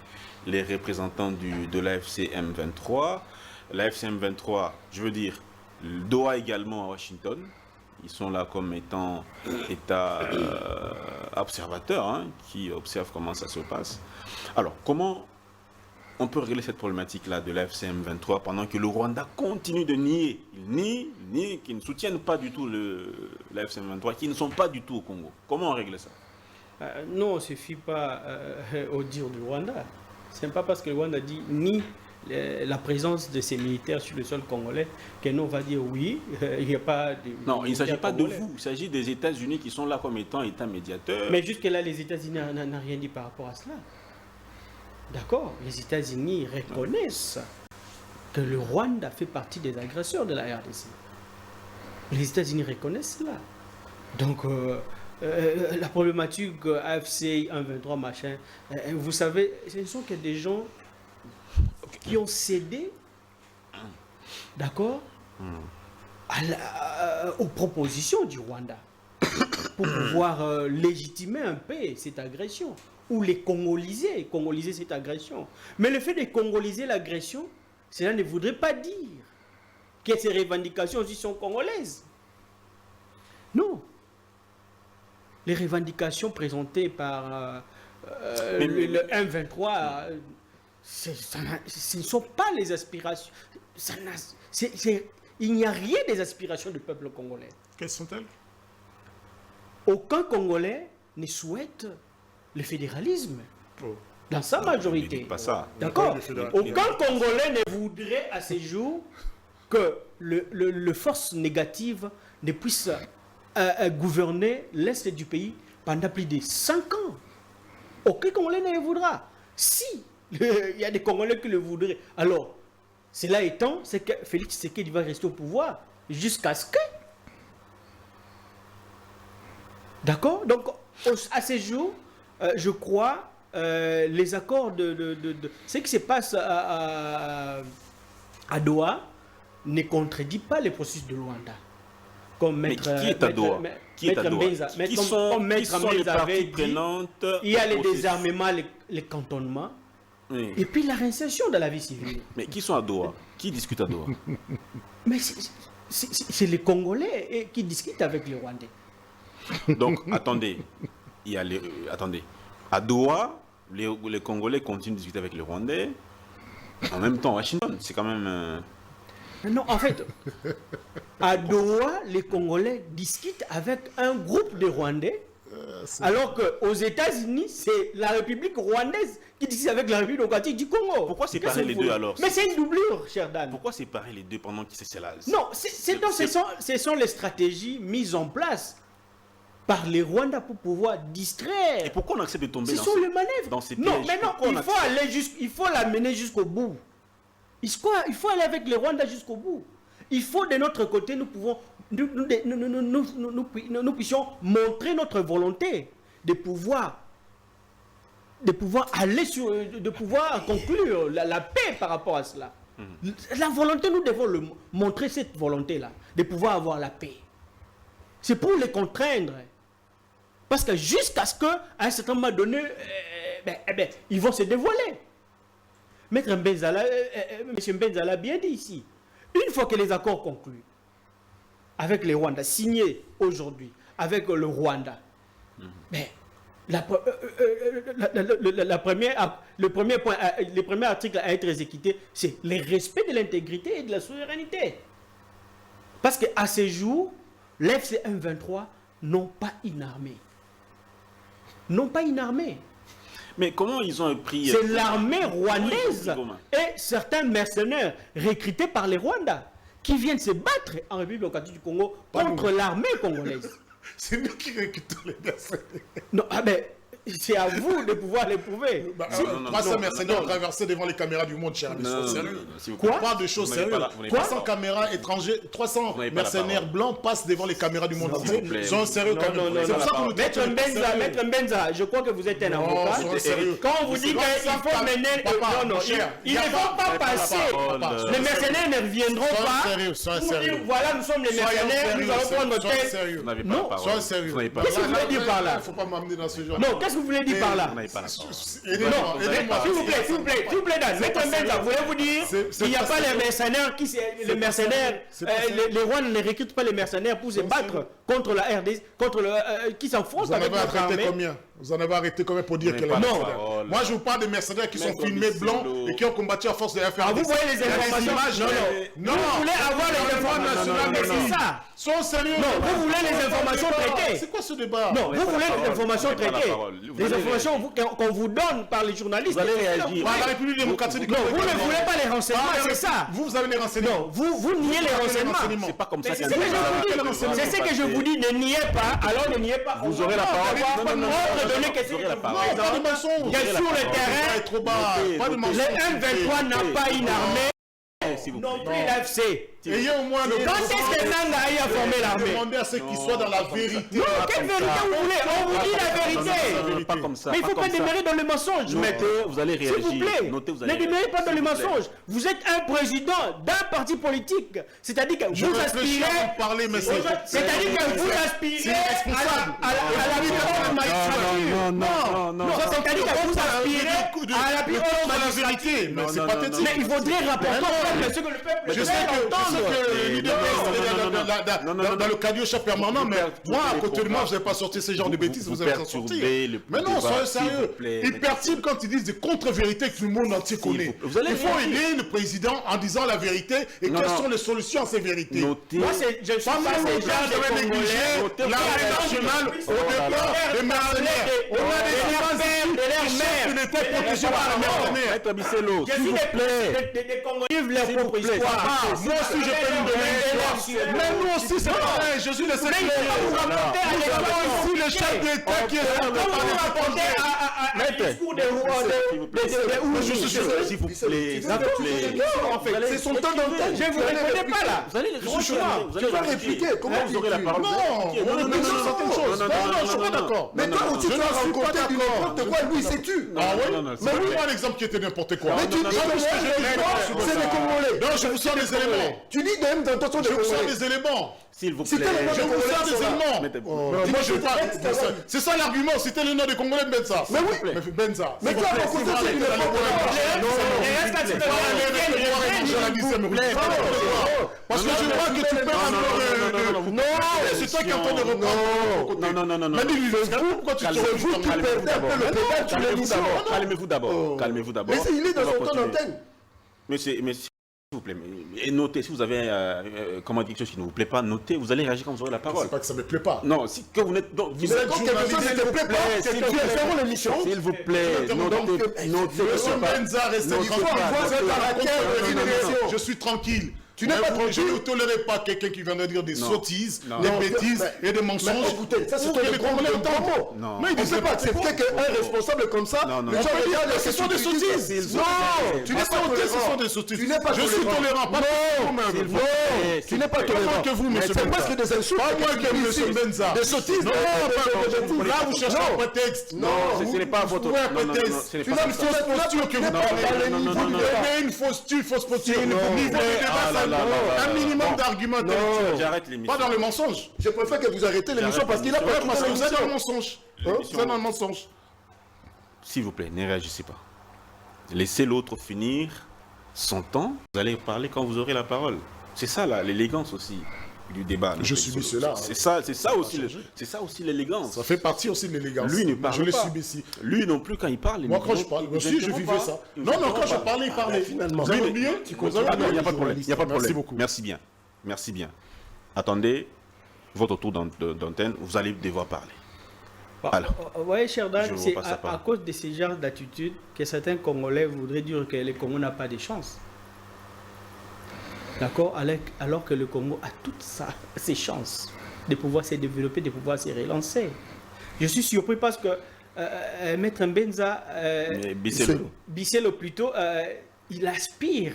Speaker 1: les représentants de la FCM 23. La FCM 23, je veux dire, Doha également à Washington. Ils sont là comme étant État observateur, hein, qui observe comment ça se passe. Alors, comment on peut régler cette problématique-là de la FCM 23 pendant que le Rwanda continue de nier? Ils nient qu'ils ne soutiennent pas du tout la FCM 23, qu'ils ne sont pas du tout au Congo. Comment on règle ça?
Speaker 4: Non, on ne se fie pas au dire du Rwanda. Ce n'est pas parce que le Rwanda dit ni la présence de ces militaires sur le sol congolais que nous on va dire oui, il n'y a pas de...
Speaker 1: Non, il ne s'agit pas de vous, il s'agit des États-Unis qui sont là comme étant État médiateur.
Speaker 4: Mais jusque-là, les États-Unis n'ont rien dit par rapport à cela. D'accord, les États-Unis reconnaissent que le Rwanda fait partie des agresseurs de la RDC. Les États-Unis reconnaissent cela. Donc, la problématique AFC 123 machin, vous savez, ce ne sont que des gens qui ont cédé, d'accord, aux propositions du Rwanda pour pouvoir légitimer un peu cette agression ou les congoliser cette agression. Mais le fait de congoliser l'agression, cela ne voudrait pas dire que ces revendications aussi sont congolaises. Non. Les revendications présentées par le M23, ce ne sont pas les aspirations. Il n'y a rien des aspirations du peuple congolais.
Speaker 3: Quelles sont-elles?
Speaker 4: Aucun Congolais ne souhaite le fédéralisme. Dans sa majorité.
Speaker 1: Pas ça.
Speaker 4: D'accord.
Speaker 3: Oui,
Speaker 4: Aucun Congolais ne voudrait à ces jours que le force négative ne puisse gouverner l'Est du pays pendant plus de 5 ans. Aucun Congolais ne le voudra. Si il y a des Congolais qui le voudraient, alors, cela étant, c'est que Félix Tshisekedi va rester au pouvoir jusqu'à ce que... D'accord. Donc, à ces jours, je crois, les accords ce qui se passe à Doha ne contredit pas les processus de Luanda. Comme
Speaker 1: Mais
Speaker 4: maître,
Speaker 1: qui est à Doha? Qui est à Doha? Qui sont les parties prenantes?
Speaker 4: Il y a les
Speaker 1: au processus?
Speaker 4: désarmements, les cantonnements,
Speaker 1: Oui.
Speaker 4: et puis la réinsertion dans la vie civile.
Speaker 1: Mais qui sont à Doha? Qui discute à Doha?
Speaker 4: Mais c'est les Congolais qui discutent avec les Rwandais.
Speaker 1: Donc, attendez. Attendez. À Doha, les Congolais continuent de discuter avec les Rwandais. En même temps, Washington, c'est quand même...
Speaker 4: Non, en fait, à Doha, les Congolais discutent avec un groupe de Rwandais, alors qu'aux États-Unis, c'est la République rwandaise qui discute avec la République démocratique du Congo.
Speaker 1: Pourquoi séparer les deux alors?
Speaker 4: Mais c'est une doublure, cher Dan.
Speaker 1: Pourquoi séparer les deux pendant que c'est là?
Speaker 4: Non, ce sont les stratégies mises en place par les Rwandais pour pouvoir distraire.
Speaker 1: Et pourquoi on accepte de tomber
Speaker 4: Ce sont les manœuvres.
Speaker 1: dans ces
Speaker 4: Non,
Speaker 1: pièges?
Speaker 4: mais non,
Speaker 1: Pourquoi on accepte?
Speaker 4: il faut l'amener jusqu'au bout. Il faut aller avec les Rwandais jusqu'au bout. Il faut de notre côté, nous puissions montrer notre volonté de pouvoir aller de pouvoir conclure la paix par rapport à cela. La volonté, nous devons montrer cette volonté-là, de pouvoir avoir la paix. C'est pour les contraindre. Parce que jusqu'à ce qu'à un certain moment donné, ils vont se dévoiler. Maître Mbenzala, M. Mbenzala a bien dit ici, une fois que les accords conclus avec les Rwandais, signés aujourd'hui avec le Rwanda, le premier article à être exécuté, c'est le respect de l'intégrité et de la souveraineté. Parce qu'à ce jour, l'FC M23 n'ont pas une armée. Non pas une armée.
Speaker 1: Mais comment ils ont pris...
Speaker 4: C'est l'armée rwandaise
Speaker 1: Comment?
Speaker 4: et certains mercenaires recrutés par les Rwandais qui viennent se battre en République démocratique du Congo contre l'armée congolaise.
Speaker 3: C'est nous qui recrutons les mercenaires.
Speaker 4: Non, c'est à vous de pouvoir les prouver.
Speaker 1: non,
Speaker 3: 300 mercenaires ont traversé devant les caméras du monde, cher ami. Sérieux.
Speaker 1: s'il vous
Speaker 3: On
Speaker 1: plaît.
Speaker 3: parle de choses
Speaker 1: Vous n'avez
Speaker 3: sérieuses.
Speaker 1: pas la- vous n'avez pas la
Speaker 3: 300 caméras étrangers, 300
Speaker 1: Vous n'avez pas la
Speaker 3: mercenaires
Speaker 1: parole.
Speaker 3: blancs passent devant les caméras du monde
Speaker 1: S'il vous plaît.
Speaker 3: entier. Soyons sérieux quand même. C'est pour ça que nous
Speaker 4: Maître
Speaker 3: traitons de
Speaker 4: Mbenza,
Speaker 3: sérieux.
Speaker 4: Maître Mbenza, je crois que vous êtes un
Speaker 3: Non,
Speaker 4: avocat.
Speaker 3: soyons sérieux.
Speaker 4: Quand on vous dit qu'il faut mener...
Speaker 3: Papa,
Speaker 4: Non,
Speaker 3: mon cher,
Speaker 4: ils ne vont pas passer. Les mercenaires ne reviendront pas.
Speaker 3: Soyons
Speaker 4: Pour
Speaker 3: sérieux.
Speaker 4: dire, voilà, nous sommes les mercenaires, nous allons prendre
Speaker 3: Soyons
Speaker 4: tel...
Speaker 3: sérieux.
Speaker 1: Vous n'avez pas
Speaker 4: Non,
Speaker 1: la parole.
Speaker 3: Soyons sérieux.
Speaker 1: Vous n'avez pas
Speaker 4: Qu'est-ce que
Speaker 1: la
Speaker 4: vous voulez dire par là?
Speaker 3: Il ne faut pas m'amener dans ce genre.
Speaker 4: Non, qu'est-ce que vous voulez dire par là?
Speaker 1: Vous n'avez pas la parole.
Speaker 3: Aidez-moi,
Speaker 4: Non,
Speaker 3: aidez-moi.
Speaker 4: s'il vous plaît, Dan, Maître Mbenza, voulez-vous dire
Speaker 3: C'est
Speaker 4: qu'il n'y a
Speaker 3: pas
Speaker 4: pas les
Speaker 3: sérieux.
Speaker 4: mercenaires
Speaker 3: C'est pas sérieux.
Speaker 4: les Rwandais ne recrutent pas les mercenaires pour se battre contre la RDC, qui s'enfoncent
Speaker 3: Vous en
Speaker 4: avec
Speaker 3: avez
Speaker 4: notre
Speaker 3: arrêté
Speaker 4: armée.
Speaker 3: combien? Vous en avez arrêté combien pour dire
Speaker 1: Vous
Speaker 3: qu'elle
Speaker 1: n'avez
Speaker 3: est
Speaker 1: pas la
Speaker 3: mercenaire?
Speaker 1: parole.
Speaker 3: Moi, je vous parle des mercenaires qui sont
Speaker 1: Maître
Speaker 3: filmés blancs
Speaker 1: Bissolo.
Speaker 3: et qui ont combattu à force de FRDC.
Speaker 4: Ah, vous voyez les
Speaker 3: Il y a des
Speaker 4: informations?
Speaker 3: images,
Speaker 4: Non. Vous voulez avoir les informations? Mais c'est ça.
Speaker 3: Soyons sérieux.
Speaker 4: Non, vous voulez les informations traitées.
Speaker 3: C'est quoi ce débat?
Speaker 4: Non, vous voulez les informations
Speaker 1: Vous n'avez pas la
Speaker 4: traitées.
Speaker 1: parole. Vous
Speaker 4: Les
Speaker 1: allez
Speaker 4: informations qu'on vous donne par les journalistes.
Speaker 1: Vous allez réagir.
Speaker 3: Par la République démocratique du
Speaker 4: Non,
Speaker 3: Congo.
Speaker 4: vous ne voulez pas les renseignements, c'est ça.
Speaker 3: Vous avez les renseignements.
Speaker 4: Non, vous niez les renseignements.
Speaker 1: C'est pas comme ça
Speaker 4: C'est
Speaker 1: qu'un
Speaker 4: ce que je
Speaker 1: débat
Speaker 4: vous dis.
Speaker 1: va
Speaker 4: C'est ce que je vous dis. Ne niez pas. Alors ne niez pas.
Speaker 1: Vous aurez la parole.
Speaker 4: Autre donné que
Speaker 1: Vous aurez la
Speaker 3: Non,
Speaker 1: parole.
Speaker 3: pas de mensonges.
Speaker 4: que sur le
Speaker 3: C'est
Speaker 4: terrain,
Speaker 3: trop bas. Pas de
Speaker 4: les
Speaker 3: mensonges.
Speaker 4: M23 n'ont pas une armée,
Speaker 1: S'il vous
Speaker 4: non
Speaker 1: plaît.
Speaker 4: plus l'AFC.
Speaker 3: Ayez au moins le
Speaker 4: Quand est-ce que Nanga a formé l'armée?
Speaker 3: Demandez à ceux qui soient dans la vérité.
Speaker 4: Non, quelle vérité vous voulez? On vous dit la vérité.
Speaker 1: Non, pas comme ça.
Speaker 4: Mais il ne faut pas
Speaker 1: comme ça.
Speaker 4: démarrer dans le mensonge.
Speaker 1: Notez, vous allez
Speaker 4: S'il vous
Speaker 1: réagir.
Speaker 4: plaît,
Speaker 1: Notez, vous
Speaker 4: ne
Speaker 1: allez
Speaker 4: démarrez pas dans le
Speaker 1: S'il vous plaît.
Speaker 4: mensonge. Vous êtes un président d'un parti politique. C'est-à-dire que
Speaker 3: Je
Speaker 4: vous
Speaker 3: réfléchis
Speaker 4: aspirez...
Speaker 3: à vous parler, mais
Speaker 4: C'est-à-dire que vous aspirez
Speaker 3: c'est irresponsable.
Speaker 4: à la plus haute magistrature.
Speaker 1: Non.
Speaker 4: C'est-à-dire que vous aspirez à la plus haute
Speaker 3: la
Speaker 4: magistrature.
Speaker 3: vérité. Mais c'est
Speaker 1: non,
Speaker 3: pathétique.
Speaker 4: Mais il faudrait rapporter ce que le peuple
Speaker 3: Je sais
Speaker 4: veut
Speaker 3: que
Speaker 4: entendre.
Speaker 3: le leader dans le cadio permanent, mais moi, à côté de moi, vous n'avez pas sorti ce genre de bêtises, vous allez s'en sortir. Mais non, soyez sérieux. Ils perturbent quand ils disent des contre-vérités que le monde entier connaît. Il faut aider le président en disant la vérité et quelles sont les solutions à ces vérités.
Speaker 4: Moi, je suis pas ces gens de Congolais.
Speaker 3: L'armée nationale, au départ, des mercenaires. On a des chefs qui étaient protégés par la mercenaire.
Speaker 1: Maître Bisselo,
Speaker 4: Je
Speaker 1: s'il
Speaker 4: suis
Speaker 1: vous plaît.
Speaker 4: des Congolais, leur propre histoire.
Speaker 3: Moi aussi, je peux me donner une histoire. Mais nous aussi, c'est pareil. Je suis le seul. Nous avons ici le chef d'État qui est là.
Speaker 4: Discours de
Speaker 3: je suis sûr.
Speaker 1: S'il vous plaît.
Speaker 2: En fait, c'est son temps d'antenne.
Speaker 4: Je ne vous reconnais pas là.
Speaker 1: Vous allez
Speaker 2: Tu vas répliquer. Comment
Speaker 1: vous aurez la parole?
Speaker 3: Non, on est sur certaines choses. Non, je suis pas d'accord.
Speaker 2: Mais toi, tu dois raconter du n'importe quoi, lui, c'est tu.
Speaker 3: Ah oui? Mais oui, moi, l'exemple qui était n'importe quoi.
Speaker 2: Mais tu dis que c'est les Congolais.
Speaker 3: Non, je vous sors des éléments.
Speaker 2: Tu dis même dans ton
Speaker 3: Je
Speaker 2: de
Speaker 3: vous sors
Speaker 2: Congolais.
Speaker 3: des éléments.
Speaker 1: S'il vous
Speaker 2: C'était
Speaker 1: plaît.
Speaker 2: le nom
Speaker 3: Je
Speaker 2: de
Speaker 3: vous sors
Speaker 2: Congolais.
Speaker 3: des éléments. Moi, je parle. C'est ça l'argument. C'était le nom des Congolais de Benza.
Speaker 2: Mais oui.
Speaker 3: Mais Benza.
Speaker 2: Mais toi, raconter c'est du
Speaker 3: Parce que je vois que tu perds encore. Non, c'est toi qui entends de reprendre.
Speaker 1: Non.
Speaker 3: Mais dis-lui, pourquoi tu te
Speaker 2: Vous qui perdez un peu le pédale sur l'émission.
Speaker 1: Calmez-vous d'abord. Calmez-vous d'abord.
Speaker 2: Mais il est dans son temps d'antenne.
Speaker 1: Monsieur, s'il vous plaît, et notez, si vous avez comment dire quelque chose qui ne vous plaît pas, notez, vous allez réagir quand vous aurez la parole.
Speaker 3: C'est pas que ça me plaît pas.
Speaker 1: Non, si que vous n'êtes. Donc,
Speaker 2: Mais quand quelque chose ne te plaît pas, tu fermes l'émission.
Speaker 1: s'il vous plaît, notez.
Speaker 3: Monsieur Benza, restez tranquille. Je suis tranquille. Tu n'es pas tranquille. Je ne tolérerai pas quelqu'un qui viendrait dire des sottises, des bêtises et des mensonges.
Speaker 2: Écoutez, ça c'est
Speaker 3: les Congolais
Speaker 2: propos.
Speaker 3: Mais il ne sait pas
Speaker 2: accepter qu'un responsable comme ça,
Speaker 3: les gens regardent, ce sont des sottises. Non, tu n'es pas tolérant. Ce sont des sottises. Je suis tolérant, pas
Speaker 2: Non, tu n'es pas tolérant.
Speaker 3: que vous, monsieur Benza.
Speaker 2: C'est presque des insultes.
Speaker 3: Pas moins que monsieur Benza.
Speaker 2: Des sottises.
Speaker 3: Non, là vous cherchez un prétexte.
Speaker 1: Non, ce n'est pas votre.
Speaker 3: Un prétexte.
Speaker 1: Ce n'est
Speaker 3: Tu
Speaker 1: pas
Speaker 3: as une fausse posture que vous parlez. Vous avez une fausse posture. Un minimum d'arguments intellectuels.
Speaker 1: J'arrête l'émission.
Speaker 3: Pas dans le mensonge.
Speaker 2: Je préfère que vous arrêtez l'émission parce qu'il a pas
Speaker 3: Parce que vous êtes dans le
Speaker 2: l'émission.
Speaker 3: mensonge. Vous êtes dans le mensonge.
Speaker 1: S'il vous plaît, ne réagissez pas. Laissez l'autre finir son temps. Vous allez parler quand vous aurez la parole. C'est ça l'élégance aussi du débat.
Speaker 3: Je subis cela.
Speaker 1: C'est ça aussi l'élégance.
Speaker 3: Ça fait partie aussi de l'élégance.
Speaker 1: Lui ne parle
Speaker 3: Je l'ai
Speaker 1: pas.
Speaker 3: subi ici.
Speaker 1: Lui non plus quand il parle.
Speaker 3: Moi, quand je parle, aussi, je vivais ça. Non, quand je parlais, il parlait.
Speaker 2: Finalement.
Speaker 3: Vous avez oublié?
Speaker 1: Ah non, il n'y a pas de problème. Il n'y a pas de
Speaker 3: Merci
Speaker 1: problème.
Speaker 3: beaucoup.
Speaker 1: Merci bien. Merci bien. Attendez votre tour d'antenne. Vous allez devoir parler. Alors,
Speaker 4: Oui, cher Dan,
Speaker 1: je vous
Speaker 4: c'est
Speaker 1: repasse la
Speaker 4: à
Speaker 1: parole.
Speaker 4: cause de ce genre d'attitude que certains Congolais voudraient dire que le Congo n'a pas de chance. D'accord? Alors que le Congo a toutes ses chances de pouvoir se développer, de pouvoir se relancer. Je suis surpris parce que Maître Mbenza, Bisselo plutôt, il aspire,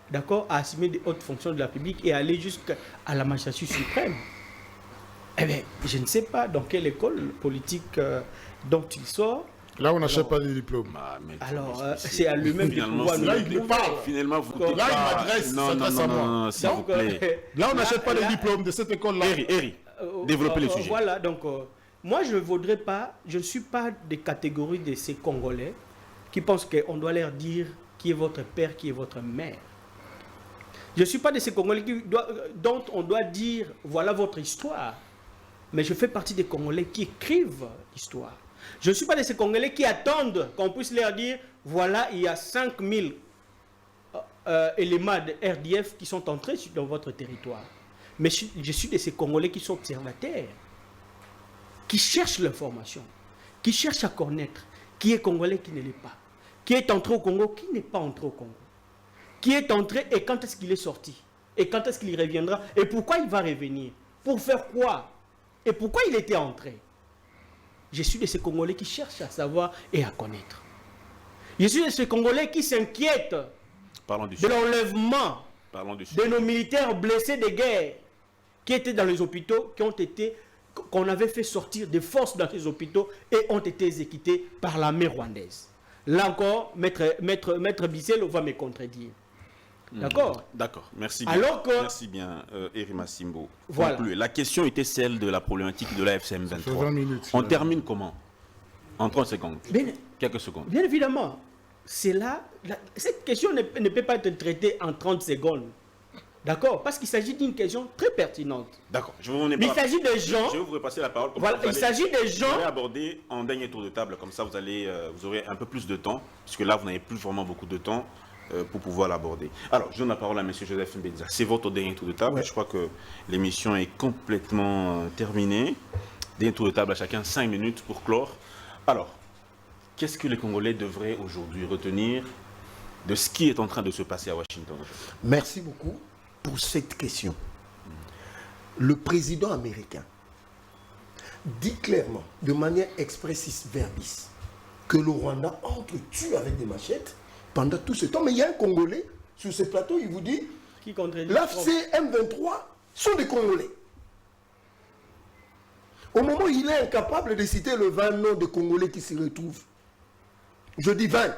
Speaker 4: d'accord, à assumer des hautes fonctions de la République et aller jusqu'à la magistrature suprême. Eh bien, je ne sais pas dans quelle école politique dont il sort.
Speaker 3: Là, on n'achète pas de diplôme.
Speaker 4: Alors, c'est à lui-même de pouvoir nous
Speaker 3: là, il
Speaker 4: prouver.
Speaker 3: parle.
Speaker 1: Finalement, vous.
Speaker 3: Là, il m'adresse, il s'adresse à moi.
Speaker 1: Non, s'il vous
Speaker 4: Donc,
Speaker 1: plaît.
Speaker 3: Là, on n'achète pas les diplômes de cette école-là.
Speaker 1: Eri, développez le sujet.
Speaker 4: Voilà, donc, moi, je ne suis pas des catégories de ces Congolais qui pensent qu'on doit leur dire qui est votre père, qui est votre mère. Je ne suis pas de ces Congolais dont on doit dire voilà votre histoire. Mais je fais partie des Congolais qui écrivent l'histoire. Je ne suis pas de ces Congolais qui attendent qu'on puisse leur dire voilà, il y a 5000 éléments de RDF qui sont entrés dans votre territoire. Mais je suis de ces Congolais qui sont observateurs, qui cherchent l'information, qui cherchent à connaître qui est Congolais, qui ne l'est pas, qui est entré au Congo, qui n'est pas entré au Congo, qui est entré et quand est-ce qu'il est sorti, et quand est-ce qu'il reviendra, et pourquoi il va revenir, pour faire quoi, et pourquoi il était entré. Je suis de ces Congolais qui cherchent à savoir et à connaître. Je suis de ces Congolais qui s'inquiètent de l'enlèvement de nos militaires blessés de guerre qui étaient dans les hôpitaux, qu'on avait fait sortir des forces dans les hôpitaux et ont été exécutés par l'armée rwandaise. Là encore, Maître Bisselo va me contredire. D'accord?
Speaker 1: D'accord, merci bien.
Speaker 4: Alors que...
Speaker 1: Merci bien, Eri Massimbo.
Speaker 4: Voilà.
Speaker 1: La question était celle de la problématique de la FCM 23.
Speaker 3: 20 minutes,
Speaker 1: on termine comment? En 30 secondes.
Speaker 4: Bien,
Speaker 1: Quelques secondes.
Speaker 4: Bien évidemment. C'est là, cette question ne peut pas être traitée en 30 secondes. D'accord, parce qu'il s'agit d'une question très pertinente.
Speaker 1: D'accord, je vous
Speaker 4: Mais il s'agit de gens...
Speaker 1: Je vais vous repasser la parole.
Speaker 4: Voilà, il s'agit des gens...
Speaker 1: Vous allez aborder en dernier tour de table, comme ça vous aurez un peu plus de temps, puisque là vous n'avez plus vraiment beaucoup de temps pour pouvoir l'aborder. Alors, je donne la parole à M. Joseph Mbedza. C'est votre dernier tour de table. Ouais. Je crois que l'émission est complètement terminée. Dernier tour de table à chacun, 5 minutes pour clore. Alors, qu'est-ce que les Congolais devraient aujourd'hui retenir de ce qui est en train de se passer à Washington?
Speaker 2: Merci beaucoup pour cette question. Le président américain dit clairement, de manière expressis verbis, que le Rwanda entretue avec des machettes pendant tout ce temps. Mais il y a un Congolais sur ce plateau, il vous dit l'AFC M23 sont des Congolais. Au moment où il est incapable de citer le 20 noms de Congolais qui s'y retrouvent, je dis 20.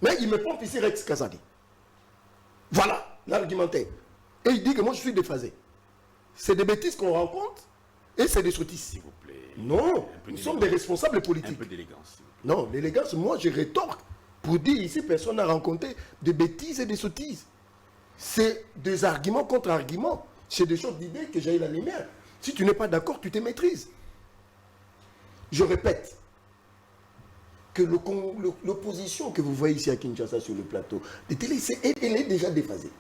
Speaker 2: Mais il me pompe ici Rex Kazadi. Voilà l'argumentaire. Et il dit que moi je suis déphasé. C'est des bêtises qu'on rencontre et c'est des sottises. S'il vous plaît. Non, nous sommes des responsables politiques. Un
Speaker 1: peu d'élégance.
Speaker 2: Non, l'élégance, moi je rétorque pour dire ici personne n'a rencontré des bêtises et des sottises. C'est des arguments contre arguments. C'est des choses d'idées que j'ai la lumière. Si tu n'es pas d'accord, tu te maîtrises. Je répète que l'opposition que vous voyez ici à Kinshasa sur le plateau de télé, elle est déjà déphasée.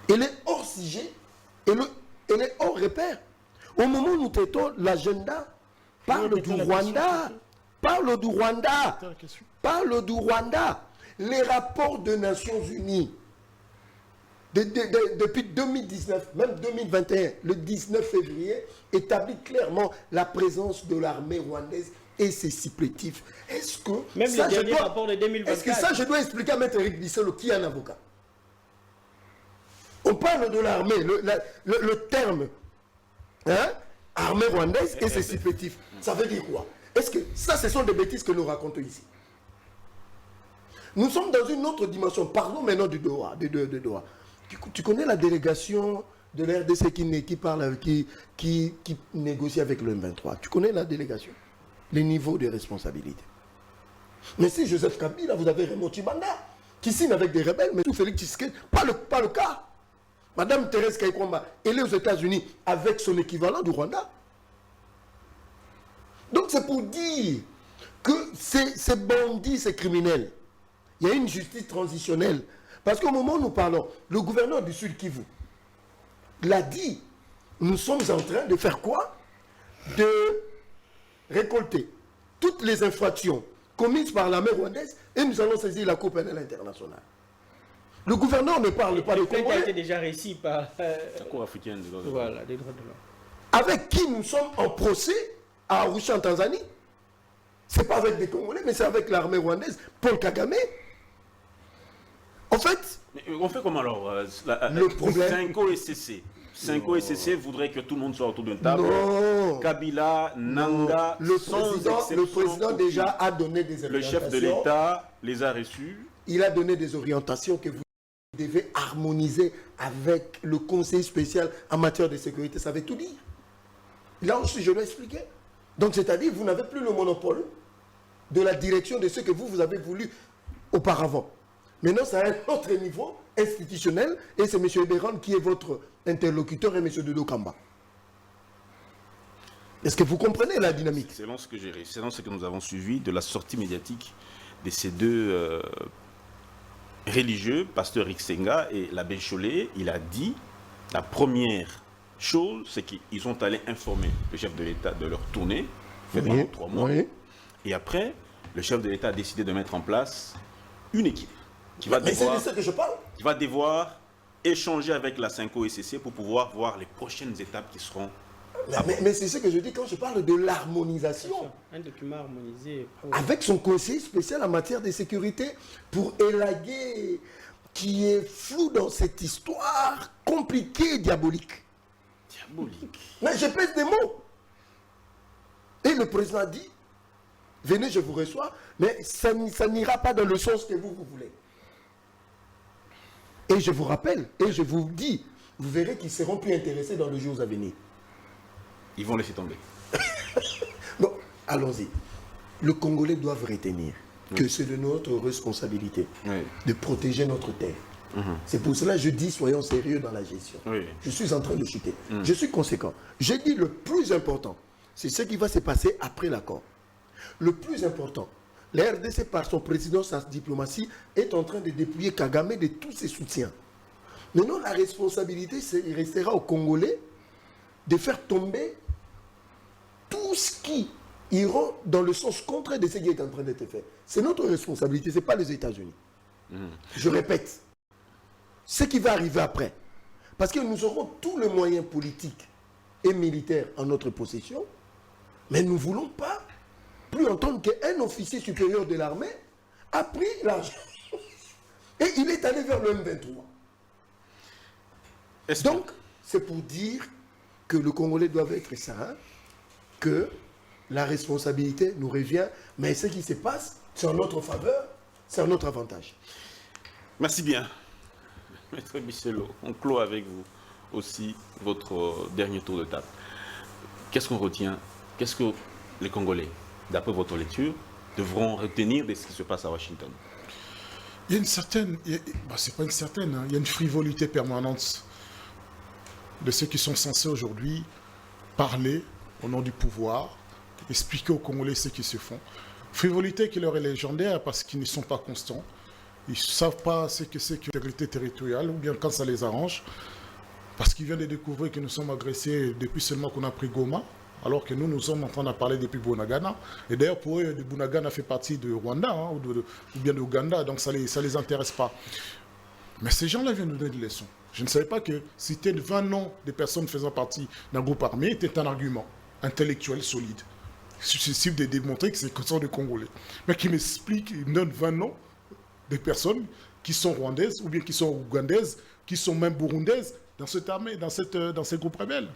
Speaker 2: Elle est hors sujet, elle est hors repère. Au moment où nous traitons l'agenda, parle du Rwanda. Parle du Rwanda. Parle du Rwanda. Les rapports des Nations Unies, depuis 2019, même 2021, le 19 février, établit clairement la présence de l'armée rwandaise et ses supplétifs. Est-ce que
Speaker 4: même ça, le dernier rapport de 2024.
Speaker 2: Est-ce que ça, je dois expliquer à Maître Eric Bisselo, qui est un avocat? On parle de l'armée, le terme hein, armée rwandaise et ses supplétifs. Ça veut dire quoi? Est-ce que ça, ce sont des bêtises que nous racontons ici? Nous sommes dans une autre dimension. Parlons maintenant du Doha. De Doha. Tu connais la délégation de l'RDC qui négocie avec le M23. Tu connais la délégation, les niveaux de responsabilité. Mais si Joseph Kabila, vous avez Raymond Tshibanda, qui signe avec des rebelles, mais tout Félix Tshisekedi, pas le cas. Madame Thérèse Kayikwamba, elle est aux États-Unis avec son équivalent du Rwanda. Donc c'est pour dire que ces bandits, ces criminels, il y a une justice transitionnelle. Parce qu'au moment où nous parlons, le gouverneur du Sud Kivu l'a dit, nous sommes en train de faire quoi? De récolter toutes les infractions commises par l'armée rwandaise et nous allons saisir la Cour pénale internationale. Le gouverneur ne parle pas de Congolais.
Speaker 4: Ça a été déjà réussi par
Speaker 1: la Cour africaine des droits de l'homme.
Speaker 4: Voilà, des droits de l'homme.
Speaker 2: Avec qui nous sommes en procès à Arusha en Tanzanie. Ce n'est pas avec des Congolais, mais c'est avec l'armée rwandaise, Paul Kagame. En fait,
Speaker 1: mais on fait comment alors
Speaker 2: le problème...
Speaker 1: 5 SCC. 5 SCC voudrait que tout le monde soit autour d'une table.
Speaker 2: Non.
Speaker 1: Kabila, Nanga,
Speaker 2: le président déjà a donné des orientations.
Speaker 1: Le chef de l'État les a reçus.
Speaker 2: Il a donné des orientations que vous devez harmoniser avec le Conseil spécial en matière de sécurité. Ça veut tout dire. Là aussi, je l'ai expliqué. Donc, c'est-à-dire, vous n'avez plus le monopole de la direction de ce que vous avez voulu auparavant. Maintenant, c'est à un autre niveau institutionnel et c'est M. Eberon qui est votre interlocuteur et M. Dodo Kamba. Est-ce que vous comprenez la dynamique?
Speaker 1: Selon ce que nous avons suivi de la sortie médiatique de ces deux religieux, pasteur Rixenga et l'abbé Chollet, il a dit la première chose, c'est qu'ils sont allés informer le chef de l'État de leur tournée, fait pendant 3 mois. Oui. Et après, le chef de l'État a décidé de mettre en place une équipe qui va devoir échanger avec la 5 SCC pour pouvoir voir les prochaines étapes qui seront.
Speaker 2: Mais c'est ce que je dis quand je parle de l'harmonisation.
Speaker 4: Un document harmonisé.
Speaker 2: Avec son conseil spécial en matière de sécurité pour élaguer qui est flou dans cette histoire compliquée et diabolique. Mais je pèse des mots. Et le président a dit, venez, je vous reçois, mais ça n'ira pas dans le sens que vous voulez. Et je vous rappelle, et je vous dis, vous verrez qu'ils seront plus intéressés dans les jours à venir.
Speaker 1: Ils vont laisser tomber.
Speaker 2: Bon, allons-y. Le Congolais doivent retenir que c'est de notre responsabilité de protéger notre terre. C'est pour cela que je dis soyons sérieux dans la gestion.
Speaker 1: Oui.
Speaker 2: Je suis en train de chuter. Je suis conséquent. Je dis le plus important, c'est ce qui va se passer après l'accord. Le plus important, la RDC par son président, sa diplomatie, est en train de dépouiller Kagame de tous ses soutiens. Maintenant, la responsabilité, il restera aux Congolais de faire tomber tout ce qui ira dans le sens contraire de ce qui est en train d'être fait. C'est notre responsabilité, ce n'est pas les États-Unis. Je répète, ce qui va arriver après, parce que nous aurons tous les moyens politiques et militaires en notre possession, mais nous ne voulons pas plus entendre qu'un officier supérieur de l'armée a pris l'argent et il est allé vers le M23. Donc, c'est pour dire que le Congolais doit être sain, que la responsabilité nous revient, mais ce qui se passe, c'est en notre faveur, c'est en notre avantage.
Speaker 1: Merci bien. Maître Bisselo, on clôt avec vous aussi votre dernier tour de table. Qu'est-ce qu'on retient? Qu'est-ce que les Congolais, d'après votre lecture, devront retenir de ce qui se passe à Washington?
Speaker 3: Il y a une certaine, c'est pas une certaine, hein, il y a une frivolité permanente de ceux qui sont censés aujourd'hui parler au nom du pouvoir, expliquer aux Congolais ce qu'ils se font. Frivolité qui leur est légendaire parce qu'ils ne sont pas constants. Ils ne savent pas ce que c'est que l'intégrité territoriale, ou bien quand ça les arrange, parce qu'ils viennent de découvrir que nous sommes agressés depuis seulement qu'on a pris Goma, alors que nous sommes en train de parler depuis Bunagana. Et d'ailleurs, pour eux, Bunagana fait partie de Rwanda, hein, ou bien de Ouganda, donc ça les intéresse pas. Mais ces gens-là viennent nous donner des leçons. Je ne savais pas que citer 20 noms de personnes faisant partie d'un groupe armé était un argument intellectuel solide, susceptible de démontrer que c'est que sont des Congolais. Mais qui m'explique, il donne 20 noms des personnes qui sont rwandaises, ou bien qui sont ougandaises, qui sont même burundaises, dans cette armée, dans ces groupes rebelles.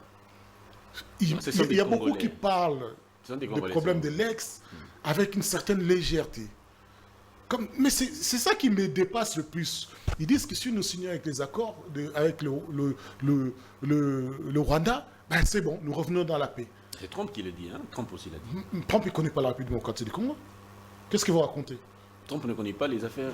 Speaker 3: Il y a beaucoup qui parlent des problèmes de l'ex avec une certaine légèreté. Mais c'est ça qui me dépasse le plus. Ils disent que si nous signons avec les accords avec le Rwanda, ben c'est bon, nous revenons dans la paix.
Speaker 1: C'est Trump qui le dit, hein? Trump aussi l'a dit.
Speaker 3: Trump, il ne connaît pas la République démocratique du Congo. Qu'est-ce qu'il vous racontez?
Speaker 1: Trump ne connaît pas les affaires...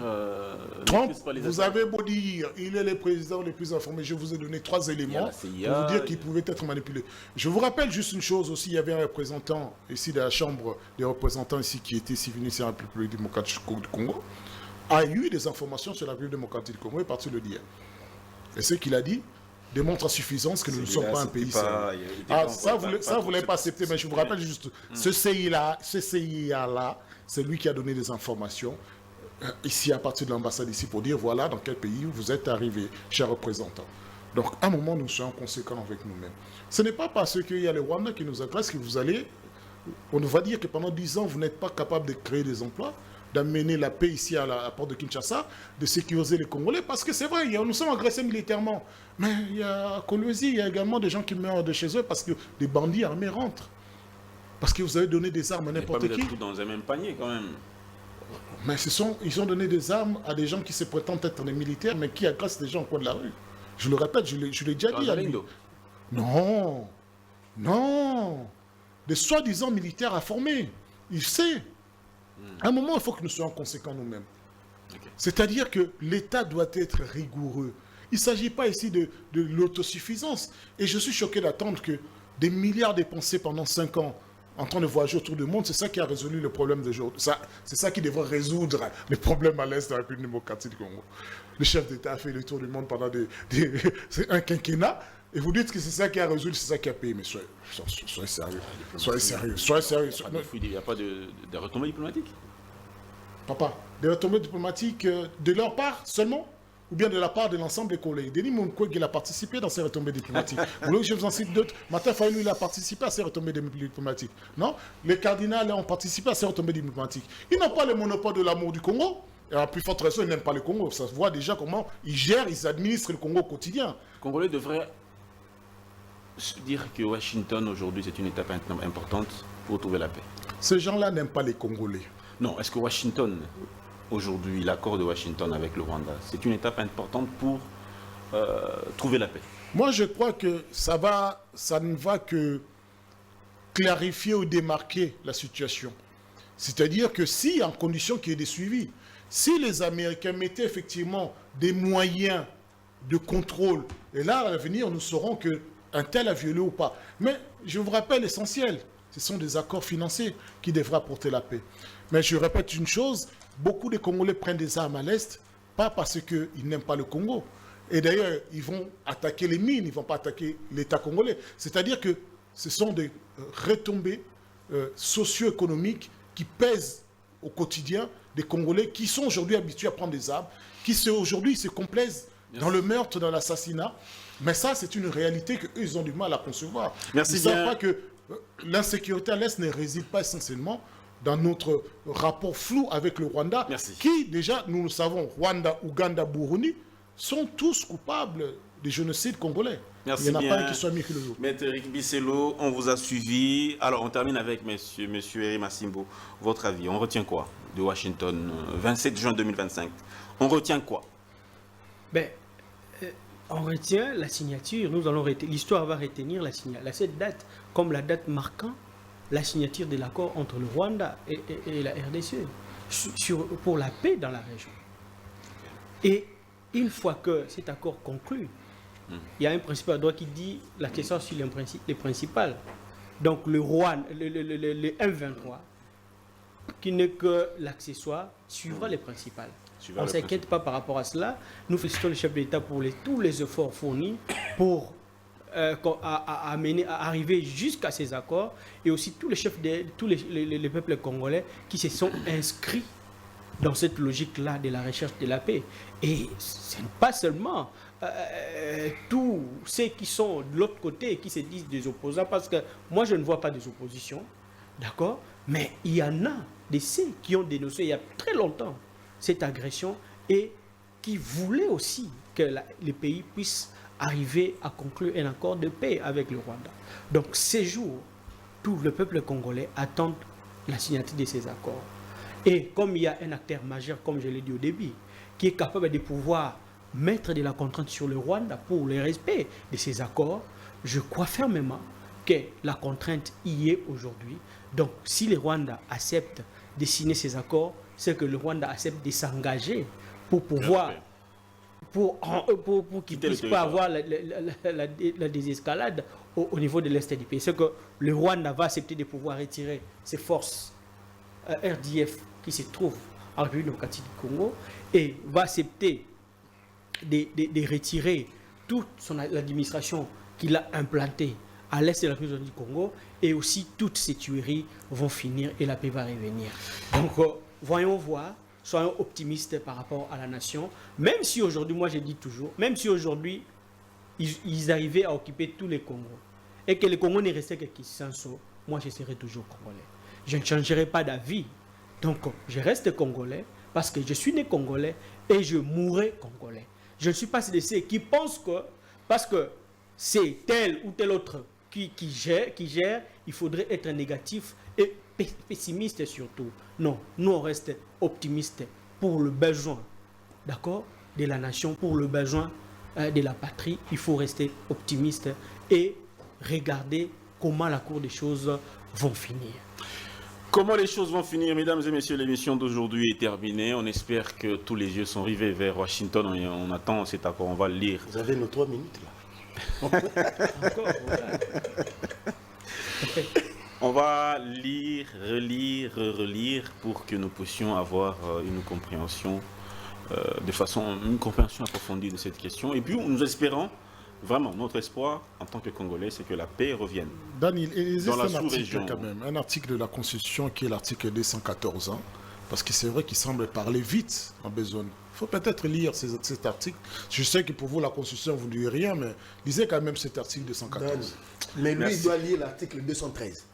Speaker 3: Trump, vous avez beau dire, il est le président le plus informé. Je vous ai donné 3 éléments pour vous dire qu'il pouvait être manipulé. Je vous rappelle juste une chose aussi, il y avait un représentant ici de la Chambre des représentants ici qui était ici venu sur la République démocratique du Congo, a eu des informations sur la République démocratique du Congo et est parti le dire. Et ce qu'il a dit démontre à suffisance que nous ne sommes pas un pays sérieux. Ça, vous ne l'avez pas accepté, mais je vous rappelle juste, ce CIA-là, c'est lui qui a donné des informations ici à partir de l'ambassade ici pour dire voilà dans quel pays vous êtes arrivé, chers représentants. Donc à un moment, nous soyons conséquents avec nous-mêmes. Ce n'est pas parce qu'il y a les Rwandais qui nous agressent que vous allez... On va dire que pendant 10 ans, vous n'êtes pas capable de créer des emplois, d'amener la paix ici à la porte de Kinshasa, de sécuriser les Congolais, parce que c'est vrai, nous sommes agressés militairement. Mais il y a à Kolwezi, il y a également des gens qui meurent de chez eux parce que des bandits armés rentrent. Parce que vous avez donné des armes à n'importe qui.
Speaker 1: Tout dans un même panier quand même.
Speaker 3: Mais ils ont donné des armes à des gens qui se prétendent être des militaires, mais qui agressent des gens au coin de la rue. Je le répète, je l'ai déjà dit à lui. Non, non. Des soi-disant militaires à former. Il sait. À un moment, il faut que nous soyons conséquents nous-mêmes. Okay. C'est-à-dire que l'État doit être rigoureux. Il ne s'agit pas ici de l'autosuffisance. Et je suis choqué d'attendre que des milliards dépensés pendant 5 ans en train de voyager autour du monde, c'est ça qui a résolu le problème de jour. C'est ça qui devrait résoudre les problèmes à l'est de la République démocratique du Congo. Le chef d'État a fait le tour du monde pendant un quinquennat, et vous dites que c'est ça qui a résolu, c'est ça qui a payé. Mais soyez sérieux. Soyez sérieux.
Speaker 1: Il n'y a pas de retombées diplomatiques?
Speaker 3: Papa, des retombées diplomatiques de leur part seulement? Ou bien de la part de l'ensemble des collègues. Denis Mukwege, il a participé dans ces retombées diplomatiques. Vous voulez que je vous en cite d'autres? Martin Fayulu, il a participé à ces retombées diplomatiques. Non? Les cardinals ont participé à ces retombées diplomatiques. Ils n'ont pas le monopole de l'amour du Congo. Et à plus forte raison, ils n'aiment pas le Congo. Ça se voit déjà comment ils gèrent, ils administrent le Congo au quotidien.
Speaker 1: Les Congolais devraient se dire que Washington, aujourd'hui, c'est une étape importante pour trouver la paix.
Speaker 3: Ces gens-là n'aiment pas les Congolais.
Speaker 1: Non, est-ce que Washington... Aujourd'hui, l'accord de Washington avec le Rwanda, c'est une étape importante pour trouver la paix.
Speaker 3: Moi, je crois que ça ne va que clarifier ou démarquer la situation. C'est-à-dire que si, en condition qu'il y ait des suivis, si les Américains mettaient effectivement des moyens de contrôle. Et là, à l'avenir, nous saurons qu'un tel a violé ou pas. Mais je vous rappelle l'essentiel, ce sont des accords financiers qui devraient apporter la paix. Mais je répète une chose, beaucoup de Congolais prennent des armes à l'Est, pas parce qu'ils n'aiment pas le Congo. Et d'ailleurs, ils vont attaquer les mines, ils ne vont pas attaquer l'État congolais. C'est-à-dire que ce sont des retombées socio-économiques qui pèsent au quotidien des Congolais qui sont aujourd'hui habitués à prendre des armes, qui aujourd'hui se complaisent dans le meurtre, dans l'assassinat. Mais ça, c'est une réalité qu'eux, ils ont du mal à concevoir.
Speaker 1: Merci
Speaker 3: ils ne savent pas que l'insécurité à l'Est ne réside pas essentiellement dans notre rapport flou avec le Rwanda, qui, déjà, nous le savons, Rwanda, Ouganda, Burundi, sont tous coupables des génocides congolais.
Speaker 1: Merci.
Speaker 3: Il n'y en a pas un qui soit mieux que le autre.
Speaker 1: Maître Eric Bisselo, on vous a suivi. Alors, on termine avec monsieur Eri Massimbo. Votre avis, on retient quoi de Washington, 27 juin 2025? On retient quoi?
Speaker 4: On retient la signature. L'histoire va retenir cette date comme la date marquant la signature de l'accord entre le Rwanda et la RDC pour la paix dans la région. Et une fois que cet accord conclut, il y a un principe à droit qui dit la question sur les principales. Donc le Rwanda, le M23, qui n'est que l'accessoire, suivra les principales. On ne s'inquiète pas par rapport à cela. Nous félicitons le chef d'État pour tous les efforts fournis pour arriver jusqu'à ces accords, et aussi tous les chefs tous les peuples congolais qui se sont inscrits dans cette logique-là de la recherche de la paix. Et ce n'est pas seulement tous ceux qui sont de l'autre côté et qui se disent des opposants, parce que moi je ne vois pas des oppositions, d'accord, mais il y en a de ceux qui ont dénoncé il y a très longtemps cette agression et qui voulaient aussi que les pays puissent arriver à conclure un accord de paix avec le Rwanda. Donc ces jours, tout le peuple congolais attend la signature de ces accords. Et comme il y a un acteur majeur, comme je l'ai dit au début, qui est capable de pouvoir mettre de la contrainte sur le Rwanda pour le respect de ces accords, je crois fermement que la contrainte y est aujourd'hui. Donc si le Rwanda accepte de signer ces accords, c'est que le Rwanda accepte de s'engager pour pouvoir, pour qu'il ne puisse pas avoir la désescalade au niveau de l'Est du pays. C'est que le Rwanda va accepter de pouvoir retirer ses forces RDF qui se trouvent en République démocratique du Congo et va accepter de retirer toute l'administration qu'il a implantée à l'est de la République du Congo, et aussi toutes ces tueries vont finir et la paix va revenir. Donc voyons voir, soyons optimistes par rapport à la nation, même si aujourd'hui, moi je dis toujours, même si aujourd'hui ils arrivaient à occuper tous les Congos et que le Congo ne restait que Kinshasa, moi je serai toujours congolais. Je ne changerai pas d'avis. Donc je reste congolais parce que je suis né congolais et je mourrai congolais. Je ne suis pas de ceux qui pensent que parce que c'est tel ou tel autre qui gère, il faudrait être négatif et pessimiste surtout. Non, nous on reste optimistes pour le besoin, d'accord, de la nation, pour le besoin de la patrie. Il faut rester optimiste et regarder comment la cour des choses vont finir.
Speaker 1: Comment les choses vont finir, mesdames et messieurs, l'émission d'aujourd'hui est terminée. On espère que tous les yeux sont rivés vers Washington. On attend cet accord, on va le lire.
Speaker 2: Vous avez nos 3 minutes là.
Speaker 1: Encore, on va lire, relire pour que nous puissions avoir une compréhension une compréhension approfondie de cette question. Et puis nous espérons vraiment, notre espoir en tant que Congolais, c'est que la paix revienne.
Speaker 3: Daniel, il existe
Speaker 1: dans la
Speaker 3: un article
Speaker 1: sous-région.
Speaker 3: quand même, un article de la Constitution qui est l'article 214, parce que c'est vrai qu'il semble parler vite en besogne. Il faut peut-être lire cet article. Je sais que pour vous, la Constitution, vous ne dites rien, mais lisez quand même cet article 214.
Speaker 2: Mais lui, il doit lire l'article 213.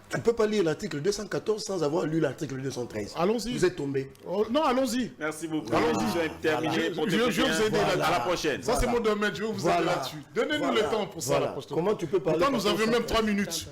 Speaker 2: Tu ne peux pas lire l'article 214 sans avoir lu l'article 213.
Speaker 3: Allons-y.
Speaker 2: Vous êtes tombé.
Speaker 3: Oh, non, allons-y.
Speaker 1: Merci beaucoup.
Speaker 3: Allons-y.
Speaker 1: Je vais terminer.
Speaker 3: Je vais vous aider
Speaker 1: à la prochaine.
Speaker 3: Ça, c'est mon domaine. Je vais vous aider là-dessus. Donnez-nous le temps pour ça.
Speaker 2: Comment tu peux parler?
Speaker 3: Pourtant, nous avions même 3 minutes.